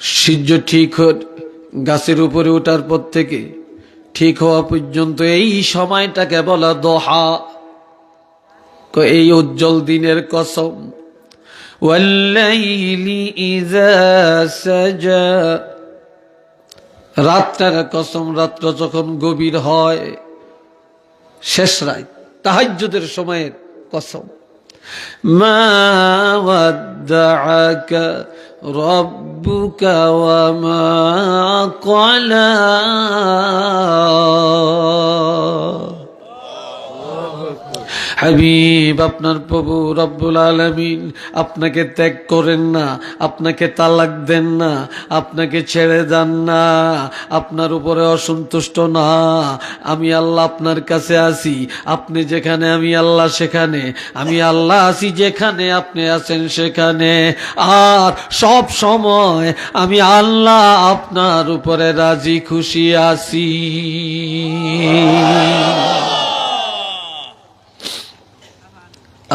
A: সূর্য ঠিক গাছের উপরে ওঠার পর থেকে ঠিক হওয়া পর্যন্ত এই সময়টাকে বলা দোহা, এই উজ্জ্বল দিনের কসম। ওয়াল-লাইলি ইযা সাজা, রাতের কসম, রাত্র যখন গভীর হয়, শেষ রাত, তাহাজ্জুদের সময়ের কসম। মা ওয়াদ্দাআকা রাব্বুকা ওয়া মা ক্বালা, হাবিব আপনার প্রভু রব্বুল আলামিন আপনাকে ত্যাগ করেন না, আপনাকে তালাক দেন না, আপনাকে ছেড়ে যান না, আপনার উপরে অসন্তুষ্ট না। আমি আল্লাহ আপনার কাছে আসি, আপনি যেখানে আমি আল্লাহ সেখানে, আমি আল্লাহ আসি যেখানে আপনি আছেন সেখানে, আর সব সময় আমি আল্লাহ আপনার উপরে রাজি খুশি আছি।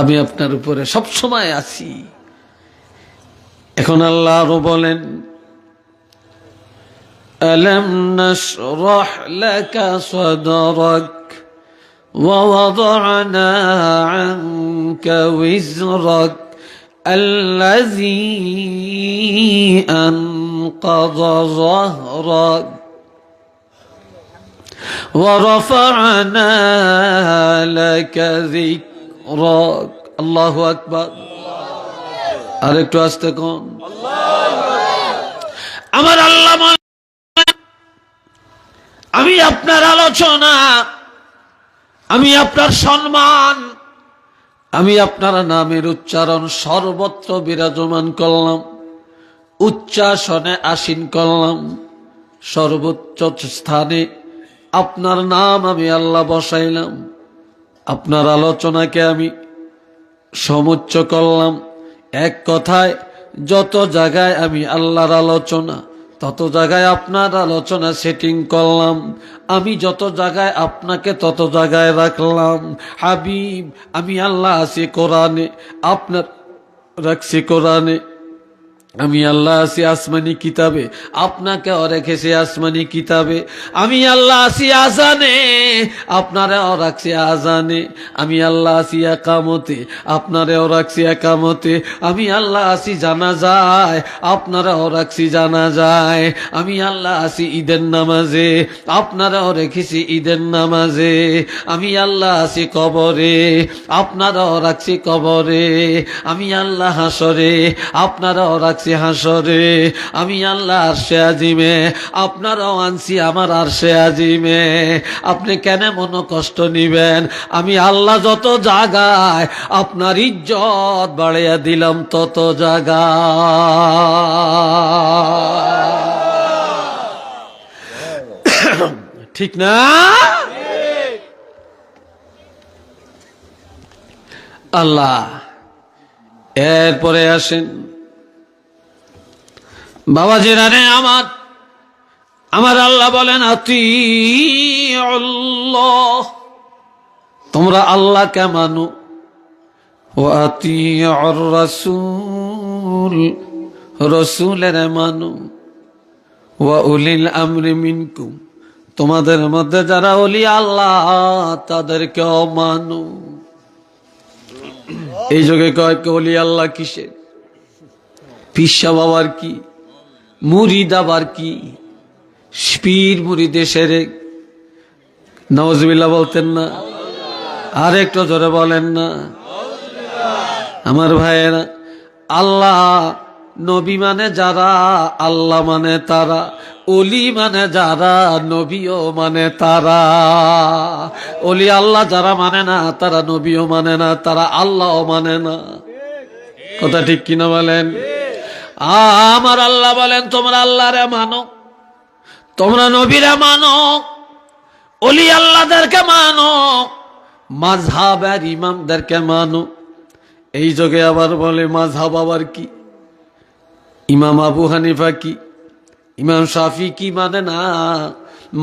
A: আমি আপনার উপরে সব সময় আছি। এখন আল্লাহ আরো বলেন, আলাম নাশরাহ লাকা সাদরাক ওয়া ওয়াদা'না আনকা ওয়িজরাক আল্লাযী আনকাযা যাহরাক ওয়া রাফা'না লাকা যিকরাক। আল্লাহু আকবার। আর একটু আস্তে কোন। আমার আল্লাহ, আমি আপনার আলোচনা, আমি আপনার সম্মান, আমি আপনার নামের উচ্চারণ সর্বত্র বিরাজমান করলাম, উচ্চাসনে আসীন করলাম, সর্বোচ্চ স্থানে আপনার নাম আমি আল্লাহ বসাইলাম, আপনার আলোচনাকে আমি সমুচ্চ করলাম। এক কথায় যত জায়গায় আমি আল্লাহর আলোচনা, তত জায়গায় আপনার আলোচনা সেটিং করলাম। আমি যত জায়গায় আপনাকে তত জায়গায় রাখলাম। হাবিব, আমি আল্লাহ আছি কোরআনে, আপনার রাখছি কোরআনে। আমি আল্লাহ আছি আসমানি কিতাবে, আপনাকেও রেখেছি আসমানি কিতাবে। আমি আল্লাহ আছি আজানে, আপনারাও রাখছি আজানে। আমি আল্লাহ আছি একামতে, আপনারাও রাখছি একামতে। আমি আল্লাহ আছি জানাজায়, আপনারাও রাখছি জানাজায়। আমি আল্লাহ আছি ঈদের নামাজে, আপনারাও রেখেছি ঈদের নামাজে। আমি আল্লাহ আছি কবরে, আপনারাও রাখছি কবরে। আমি আল্লাহ হাসরে, আপনারাও রাখছি হাসরে। আমি আল্লাহ আরশে আজিমে, আপনারাও আনছি আমার আরশে আজিমে। আপনি কেন মন কষ্ট নিবেন? আমি আল্লাহ যত জায়গায় আপনার ইজ্জত বাড়িয়ে দিলাম তত জায়গা। ঠিক না? আল্লাহ এরপরে আসেন বাবাজিরা রে আমার, আমার আল্লাহ বলেন আতিউল্লাহ, তোমরা আল্লাহকে মানো, ওয়া আতিউর রাসূল, রাসূলের মানো, ওয়া উলিল আমরি মিনকুম, তোমাদের মধ্যে যারা ওলি আল্লাহ তাদেরকেও মানো। এই যুগে কয় ওলি আল্লাহ কিসের? পিসা বাবার কি, মুরিদ আবার কি, পীর মুরিদে সেরেক। নাউজুবিল্লাহ বলতেন না? আর একটু জোরে বলেন না? আমার ভাইয়েরা, আল্লাহ নবী মানে যারা, আল্লাহ মানে তারা, ওলি মানে যারা, নবীও মানে তারা। ওলি আল্লাহ যারা মানে না, তারা নবীও মানে না, তারা আল্লাহও মানে না। কথা ঠিক কিনা বলেন? আমার আল্লাহ বলেন তোমরা আল্লাহরে মানো, তোমরা নবীরা মানো, ওলি আল্লাহদেরকে মানো, মাযহাবের ইমামদেরকে মানো। এই যুগে আবার বলে মাযহাব আবার কি? ইমাম আবু হানিফা কি, ইমাম শাফি কি মানে না,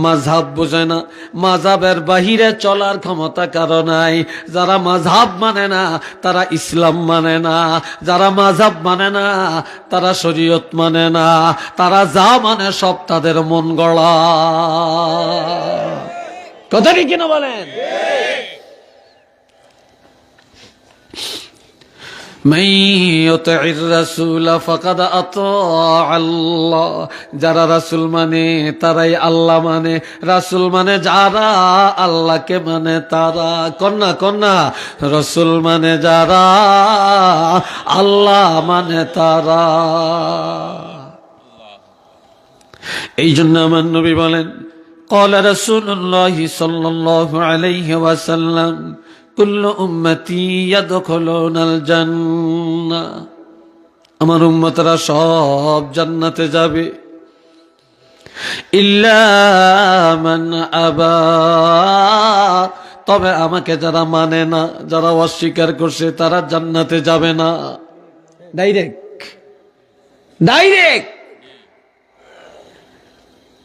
A: মাযহাব বোঝে না। মাযহাবের বাহিরে চলার ক্ষমতা কারো নাই। যারা মাযহাব মানে না তারা ইসলাম মানে না, যারা মাযহাব মানে না তারা শরীয়ত মানে না, তারা যা মানে সব তাদের মন গড়া। কথা কি কিনা বলেন? যারা রাসূল মানে তারাই আল্লাহ মানে, রাসূল মানে যারা আল্লাহকে মানে তারা। কন্যা রাসূল মানে যারা আল্লাহ মানে তারা। এই জন্য আমার নবী বলেন قال رسول الله صلى الله عليه وسلم كل أمتي يدخلون الجنة, আমার উম্মতরা সব জান্নাতে যাবে, ইল্লা মান আবা, তবে আমাকে যারা মানে না, যারা অস্বীকার করছে তারা জান্নাতে যাবে না। ডাইরেক্ট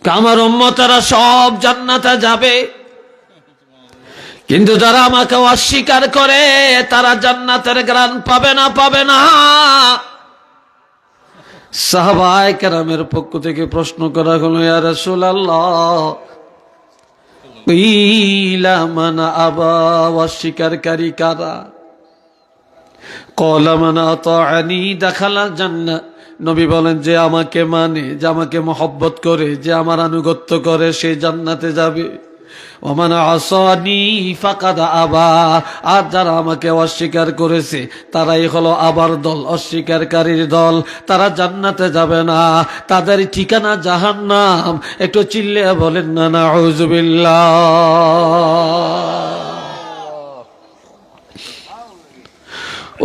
A: আমার উম্মতরা সব জান্নাতে যাবে, কিন্তু যারা আমাকে অস্বীকার করে তারা জান্নাতের গ্রাণ পাবে না। সাহাবায়ে কেরামের পক্ষ থেকে প্রশ্ন করা হলো, ইয়া রাসূলুল্লাহ কিলা মান আবা, অস্বীকারী কারা? ক্বালা মান আতাআনি দাখালাল জান্নাহ, নবী বলেন যে আমাকে মানে, যে আমাকে মহব্বত করে, যে আমার আনুগত্য করে সে জান্নাতে যাবে। ওমান আসানি ফাকাদ আবা, আর যারা আমাকে অস্বীকার করেছে তারাই হলো আবার দল, অস্বীকারীর দল, তারা জান্নাতে যাবে না, তাদের ঠিকানা জাহান্নাম। একটু চিল্লিয়ে বলেন না নাউযুবিল্লাহ।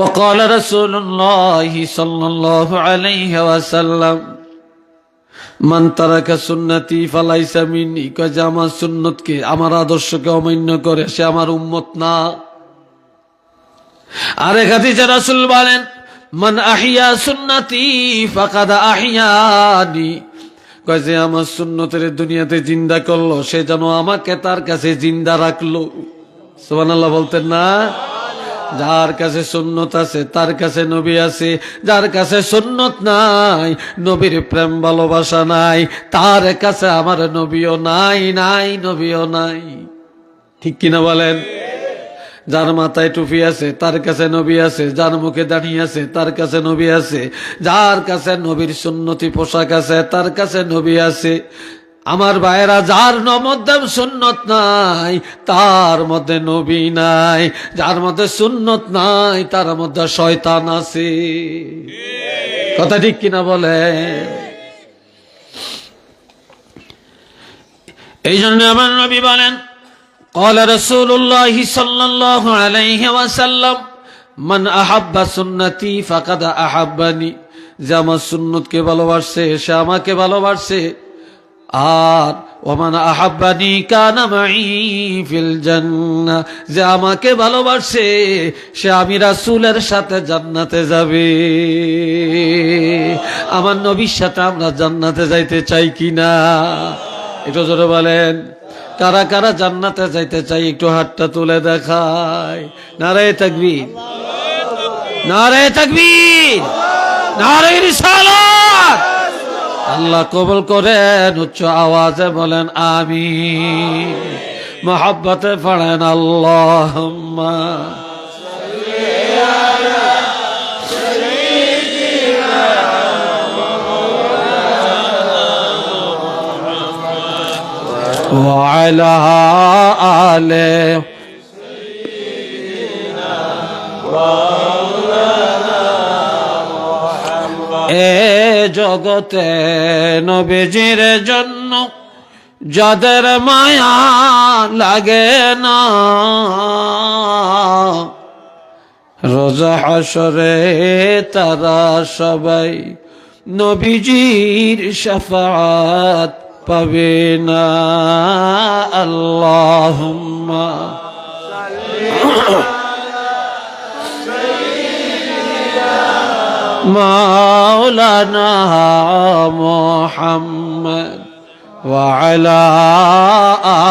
A: وقال رسول الله صلى الله عليه وسلم মান তারাকা সুন্নতি ফালাইসা মিন্নি, কয় যে আমার সুন্নতকে, আমার আদর্শকে অমান্য করে সে আমার উম্মত না। আরেক হাদিসে রাসূল বলেন মান আহিয়া সুন্নতি ফাকাদ আহিয়ানি, কয় যে আমার সুন্নতের দুনিয়াতে জিন্দা করলো সে যেন আমাকে তার কাছে জিন্দা রাখলো। সুবহানাল্লাহ বলতেন না? যার কাছে সুন্নত আছে তার কাছে নবী আছে, যার কাছে সুন্নত নাই, নবীর প্রেম ভালোবাসা নাই, তার কাছে আমার নবীও নাই, নবীও নাই। ঠিক কিনা বলেন? যার মাথায় টুপি আছে তার কাছে নবী আছে, যার মুখে দাঁড়িয়ে আছে তার কাছে নবী আছে, যার কাছে নবীর সুন্নতি পোশাক আছে তার কাছে নবী আছে। আমার ভাইয়েরা, যার মধ্যে সুন্নত নাই তার মধ্যে নবী নাই, যার মধ্যে সুন্নত নাই তার মধ্যে শয়তান আছে। কথা ঠিক কিনা বলে? এই জন্য আমার নবী বলেন قال رسول الله صلى الله عليه وسلم من احب সুন্নতি ফাকাদ আহাব্বানি, যে আমার সুন্নতকে ভালোবাসে সে আমাকে ভালোবাসে। আর ওমান আহাব্বানি কানা মাই ফিল জান্নাহ, যে আমাকে ভালোবাসে সে আমি রাসূলের সাথে জান্নাতে যাবে। আমার নবীর সাথে আমরা জান্নাতে যাইতে চাই কিনা? একটু জোরে বলেন। কারা কারা জান্নাতে যাইতে চাই একটু হাতটা তুলে দেখায়। নারায়ে তাকবীর, নারায়ে তাকবীর, নারায়ে রিসালাত। আল্লাহ কবুল করেন, উচ্চ আওয়াজে বলেন আমিন। মহব্বতে পড়েন আল্লাহুম্মা ওয়া আলা আলে এ জগতে নবীজির জন্য যাদের মায়া লাগে না, রোজ হাসরে তারা সবাই নবীজির শাফাত পাবে না। আল্লাহুম্মা মাওলানা মুহাম্মদ ওয়া আলা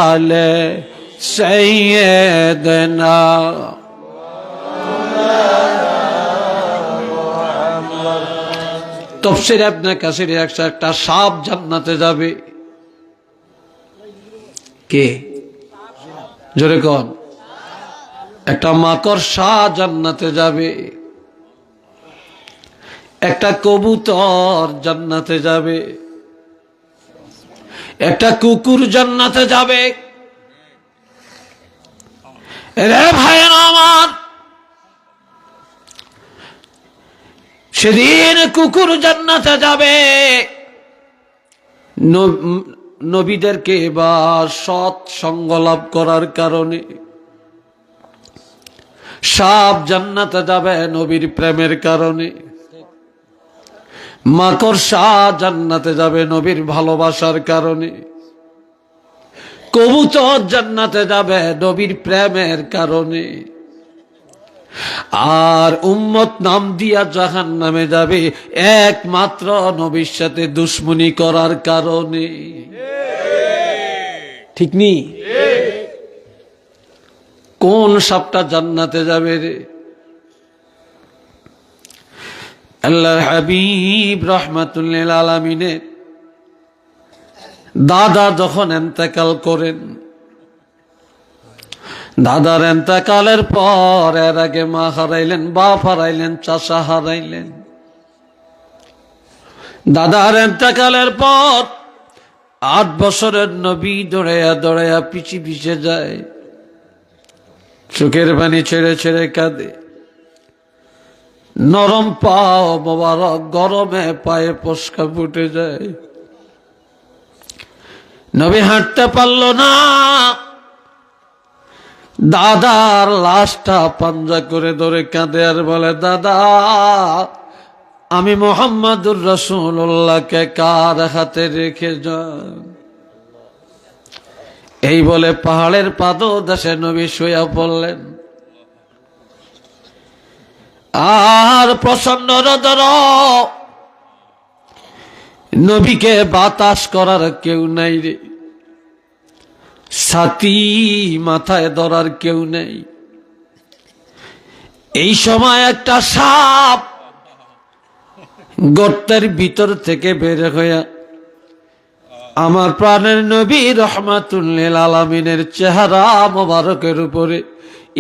A: আলে সাইয়্যিদিনা। তাফসীর ইবনে কাসির একটা সাপ জান্নাতে যাবে। কে? জোরে কোন? একটা মাকড়সা জান্নাতে যাবে, একটা কবুতর জান্নাতে যাবে, একটা কুকুর জান্নাতে যাবে। রে ভাইয়েরা আমার, সেদিন কুকুর জান্নাতে যাবে, নবীদেরকে বা সৎ সঙ্গ লাভ করার কারণে। সাপ জান্নাতে যাবে নবীর প্রেমের কারণে। মাকড়সা জান্নাতে যাবে নবীর ভালোবাসার কারণে। কবুতর জান্নাতে যাবে নবীর প্রেমের কারণে। আর উম্মত নাম দিয়া জাহান্নামে যাবে একমাত্র নবীর সাথে দুশমনি করার কারণে। ঠিক নি? কোন সাপটা জান্নাতে যাবে রে? আল্লাহর হাবিব রাহমাতুল্লিল আলামিনের দাদা যখন ইন্তেকাল করেন, দাদার ইন্তেকালের পর এর আগে মা হারাইলেন, বাপ হারাইলেন, চাচা হারাইলেন। দাদার ইন্তেকালের পর 8 বছরের নবী দৌড়াইয়া দৌড়াইয়া পিছে পিছে যায়, চোখের পানি ছেড়ে ছেড়ে কাঁদে। নরম পাও মোবারক গরমে পায়ে পশকা ফুটে যায়। নবী হাঁটতে পারল না, দাদার লাশটা পাঞ্জা করে ধরে কাঁদে আর বলে, দাদা আমি মুহাম্মাদুর রাসূলুল্লাহকে কার হাতে রেখে যান? এই বলে পাহাড়ের পাদদেশে নবী শুয়ে পড়লেন। আর প্রচন্ড রোদ, নবীকে বাতাস করার কেউ নাই রে, ছাতি মাথায় ধরার কেউ নেই। এই সময় একটা সাপ গর্তের ভিতর থেকে বের হইয়া আমার প্রাণের নবী রাহমাতুল্লিল আলামিনের চেহারা মোবারকের উপরে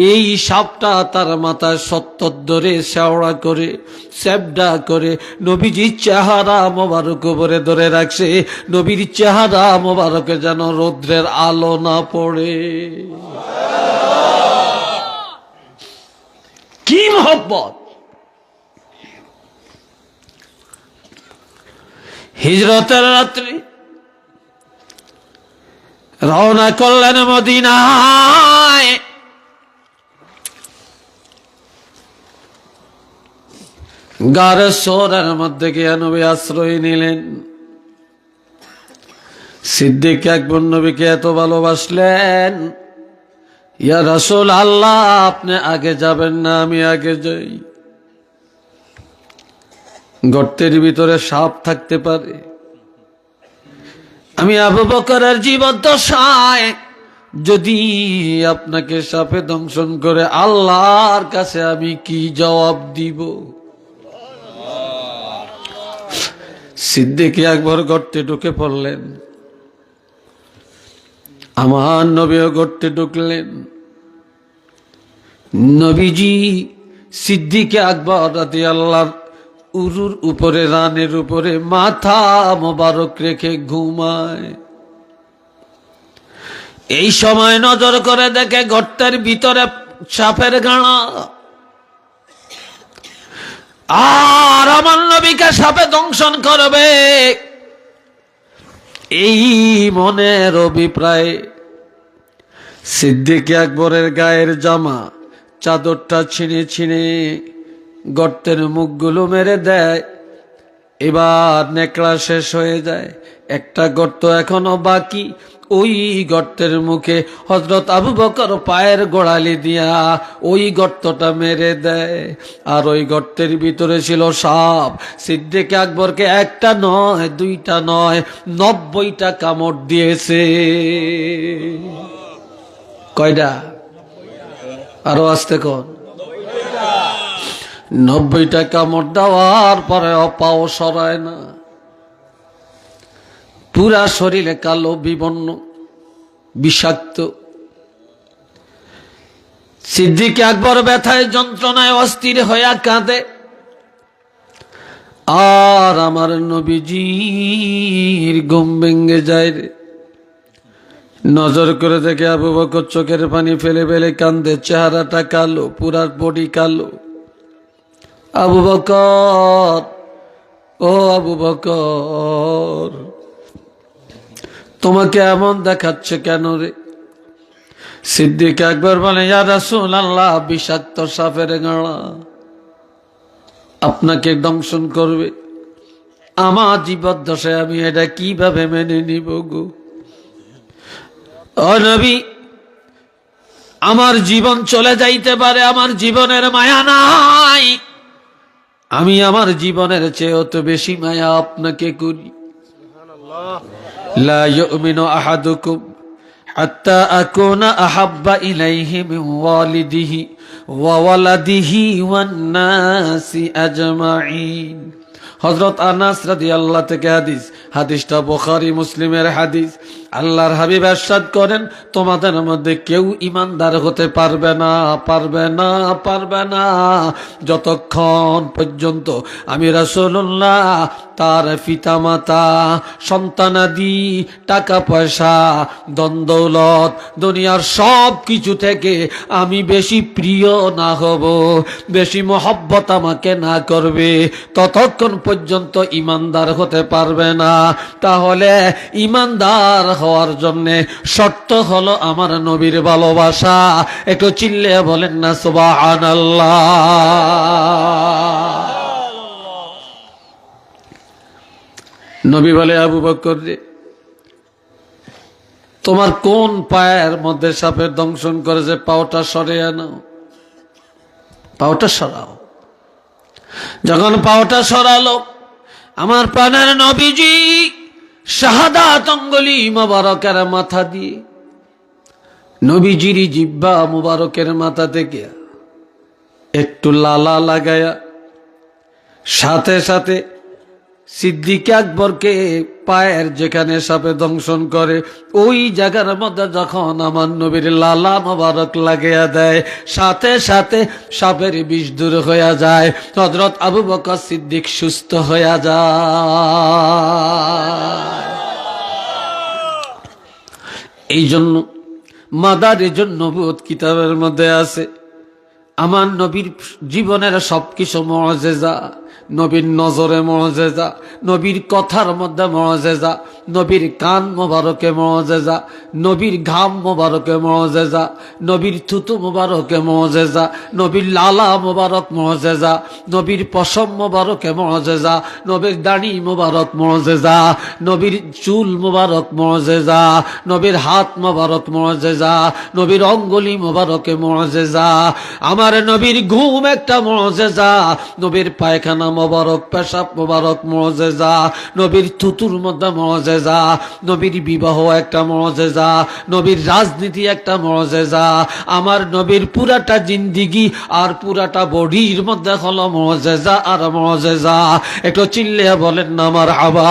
A: এই সাপটা তার মাথায় 70 ধরে শেওড়া করে স্যাবডা করে নবীজির চেহারা মোবারক উপরে ধরে রাখছে। নবীর চেহারা মোবারকে যেন রৌদ্রের আলো না পড়ে। কি মহব্বত! হিজরতের রাত্রি রওনা করলেন মদিনায়। গারে সোরের মধ্যে গিয়ে নবী আশ্রয় নিলেন। সিদ্দিক আকবর নবীকে এত ভালোবাসলেন, ইয়া রাসূল আল্লাহ আপনি আগে যাবেন না আমি আগে যাই? গর্তের ভিতরে সাপ থাকতে পারে, আমি আবু বকরের জীবদ্দশায় যদি আপনাকে সাপে দংশন করে আল্লাহর কাছে আমি কি জবাব দিব? সিদ্দিক আকবর গর্তে ঢুকে পড়লেন, আমার নবীও গর্তে ঢুকলেন। নবীজি সিদ্দিক আকবর রাদিয়াল্লাহু উরুর উপরে রানের উপরে মাথা মোবারক রেখে ঘুমায়। এই সময় নজর করে দেখে গর্তের ভিতরে সাপের গাঁড়া, আর আমার নবীকে সাপে দংশন করবে এই মনের অভিপ্রায় সিদ্দিক আকবরের গায়ের জামা চাদরটা ছিঁড়ে ছিঁড়ে গর্তের মুখগুলো মেরে দেয়। এবার নেকড়া শেষ হয়ে যায়, একটা গর্ত এখনো বাকি। ওই গর্তের মুখে হযরত আবু বকর পায়ের গোড়ালি দিয়া ওই গর্তটা মেরে দেয়। আর ওই গর্তের ভিতরে ছিল সাপ। সিদ্দিক আকবরকে একটা নয়, দুইটা নয়, 90টা কামড় দিয়েছে। কয়টা? আরো আসতে কোন? 90টা কামড় দেওয়ার পরে পাও সরায় না, পুরা শরীরে কালো, বিবর্ণ, বিষাক্ত। সিদ্দিক আকবর ব্যথায় যন্ত্রণায় অস্থির হইয়া কাঁদে। আর আমার নবীজির ঘুম ভেঙে যায় রে। নজর করে দেখে আবু বকর চোখের পানি ফেলে ফেলে কান্দে, চেহারাটা কালো, পুরা বডি কালো। আবু বকর, ও আবু বকর, তোমাকে এমন দেখাচ্ছে কেন রে? সিদ্দিক আকবর বলে, ইয়া রাসূলুল্লাহ, বিষাক্ত সাপের গাড়া আপনাকে দংশন করবে। আমার জীবদ্দশায় আমি এটা কিভাবে মেনে নিব গো? ও নবী, আমার জীবন চলে যাইতে পারে, আমার জীবনের মায়া নাই। আমি আমার জীবনের চেয়েও তো বেশি মায়া আপনাকে করি। লা ইউমিনু আহাদুকুম হাত্তা আকুনা আহাব্বা ইলাইহি মিন ওয়ালিদিহি ওয়া ওয়ালাদিহি ওয়ান নাসি আজমাইন। হযরত আনাস রাদিয়াল্লাহু থেকে হাদিস, হাদিসটা বুখারী মুসলিমের হাদিস। আল্লাহর হাবিব ইরশাদ করেন, তোমাদের মধ্যে কেউ ঈমানদার হতে পারবে না, পারবে না, পারবে না যতক্ষণ পর্যন্ত আমি রাসূলুল্লাহ তার পিতামাতা, সন্তানাদি, টাকা পয়সা, ধন দৌলত, দুনিয়ার সব কিছু থেকে আমি বেশি প্রিয় না হব, বেশি মহব্বত আমাকে না করবে, ততক্ষণ পর্যন্ত ঈমানদার হতে পারবে না। তাহলে ঈমানদার হওয়ার জন্যে শর্ত হলো আমার নবীর ভালোবাসা। একটু চিল্লে বলেন না সুবহানাল্লাহ। নবী বলে, আবু বকর রে, তোমার কোন পায়ের মধ্যে সাপের দংশন করেছে? পাওটা সরে আনো, পাওটা সরাও। যখন পাওটা সরালো, আমার প্রাণের নবীজি শাহাদাত অঙ্গুলি মুবারকের মাথা দিয়ে নবীজির জিহ্বা মুবারকের মাথা থেকে একটু লালা লাগায়া সাথে সাথে সিদ্দিক আকবরকে পায়ের যেখানে সাপে দংশন করে ওই জায়গার মধ্যে যখন আমার নবীর লালা মোবারক লাগিয়া দেয়, সাথে সাথে সাপের বিষ দূর হইয়া যায়। হযরত আবু বকর সিদ্দিক সুস্থ হইয়া যায়। এই জন্য মাদারিজুন নবুওত কিতাবের মধ্যে আছে, আমার নবীর জীবনের সবকিছু মুআজিজা, নবীর নজরে মুআজিজা, নবীর কথার মধ্যে মুআজিজা, নবীর কান মোবারকে মুআজিজা, নবীর ঘাম মোবারকে মুআজিজা, নবীর থুতু মোবারকে মুআজিজা, নবীর লালা মোবারক মুআজিজা, নবীর পশম মোবারকে মুআজিজা, নবীর দাড়ি মোবারক মুআজিজা, নবীর চুল মোবারক মুআজিজা, নবীর হাত মোবারক মুআজিজা, নবীর অঙ্গুলি মোবারকে মুআজিজা। আমার নবীর ঘুম একটা মুআজিজা, নবীর পায়খানা মোবারক, পেশাব মোবারক মুআজিজা, নবীর থুতুর মধ্যে মুআজিজা, নবীর বিবাহ একটা মুআজিজা, নবীর রাজনীতি একটা মুআজিজা। আমার নবীর পুরাটা জিন্দিগি আর পুরাটা বডির মধ্যে হলো মুআজিজা আর মুআজিজা। একটু চিল্লিয়ে বলেন না মারহাবা।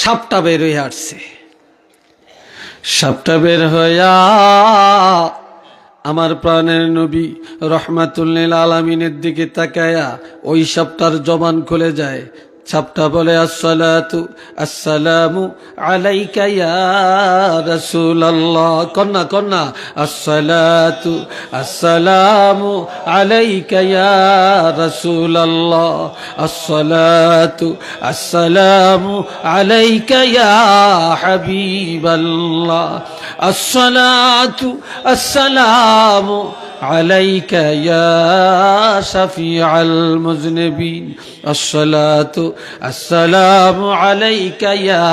A: সাপটা বের হয়ে আসছে, সাপটা বের হইয়া আমার প্রাণের নবী রহমাতুল লিল আলামিনের দিকে তাকায়া ওই সাপটার জবান খুলে যায়। ছাপটা বলে আসসালাতু আসসালামু আলাইকা ইয়া রাসূলুল্লাহ। কন্যা কন্যা আসসালাতু আসসালামু আলাইকা ইয়া রাসূলুল্লাহ, আসসালাতু আসসালামু আলাইকা ইয়া হাবিবাল্লাহ, আসসালাতু আসসালামু আলাইকা ইয়া শাফিআল মুযনিবিন, আসসালাতু আসসালামু আলাইকা ইয়া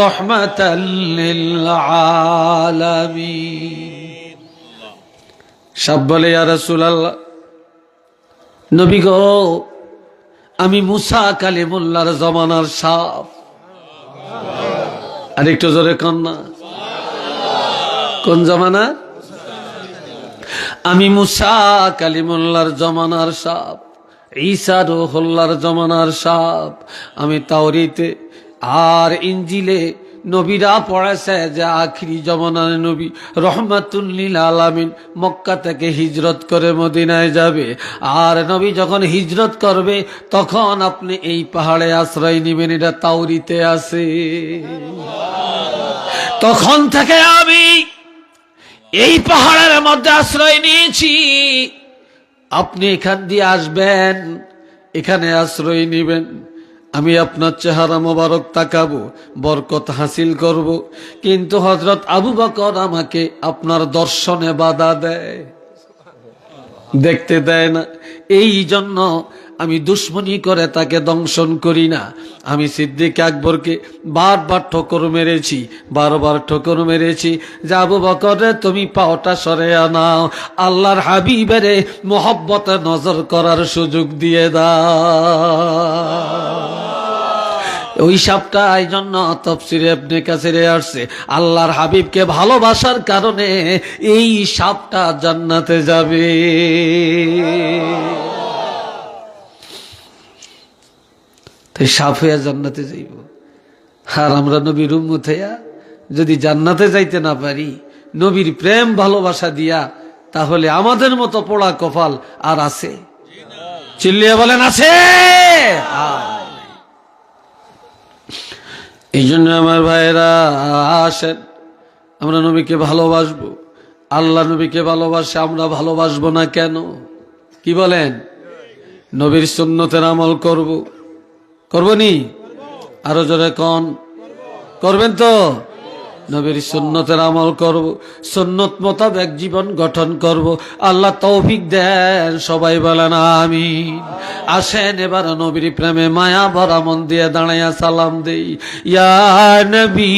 A: রাহমাতাল লিল আলামিন। সব বলে ইয়া রাসূলুল্লাহ, নবী গো আমি মুসা কালিমুল্লাহর জমানার সাপ। আরেকটু জোরে কন্যা, কোন জমানা? আমি মুসা কালিমুল্লাহর জমানার সাপ, ঈসা রূহুল্লাহর জমানার সাপ। আমি তাওরীতে আর ইনজিলে নবীরা পড়েছে যে আখিরি জমানার নবী রহমাতুল লিল আলামিন মক্কা থেকে হিজরত করে মদিনায় যাবে। আর নবী যখন হিজরত করবে তখন আপনি এই পাহাড়ে আশ্রয় নেবেন, এটা তাওরীতে আছে। তখন থেকে আমি এই পাহাড়ের মধ্যে আশ্রয় নিয়েছি। আপনি এখান দিয়ে আসবেন, এখানে আশ্রয় নেবেন, আমি আপনার চেহারা মোবারক তাকাবো, বরকত হাসিল করব। কিন্তু হযরত আবু বকর আমাকে আপনার দর্শনে বাধা দেয়, দেখতে দেয় না। এই জন্য আমি দুশ্মনী করে তাকে দংশন করি না। আমি সিদ্দিক আকবরকে বারবার ঠোকর মেরেছি, বারবার ঠোকর মেরেছি যে আবু বকর রে তুমি পাওটা সরে আনাও, আল্লাহর হাবিবের মোহব্বতে নজর করার সুযোগ দিয়ে দাও। ওই সাপটা এই জন্য তাফসীরে ইবনে কাসিরে আসছে, আল্লাহর হাবিবকে ভালোবাসার কারণে এই সাপটা জান্নাতে যাবে। তাই সাপ হইয়া জান্নাতে যাইব। আর আমরা নবীর উম্মত হইয়া যদি জান্নাতে যাইতে না পারি নবীর প্রেম ভালোবাসা দিয়া, তাহলে আমাদের মতো পোড়া কপাল আর আছে? চিল্লিয়ে বলেন আছে? এই জন্য আমার ভাইরা আসেন, আমরা নবীকে ভালোবাসবো। আল্লাহ নবীকে ভালোবাসে, আমরা ভালোবাসবো না কেন? কি বলেন? নবীর সুন্নতের আমল করব, করবনি? আরো জোরে কোন, করবেন তো? নবীর সুন্নতের আমল করব, সুন্নত মোতাবেক জীবন গঠন করব। আল্লাহ তৌফিক দেন, সবাই বলেন আমিন। আসেন এবার নবীর প্রেমে মায়া ভরা মন দিয়ে দাঁড়াইয়া সালাম দেই, ইয়া নবী।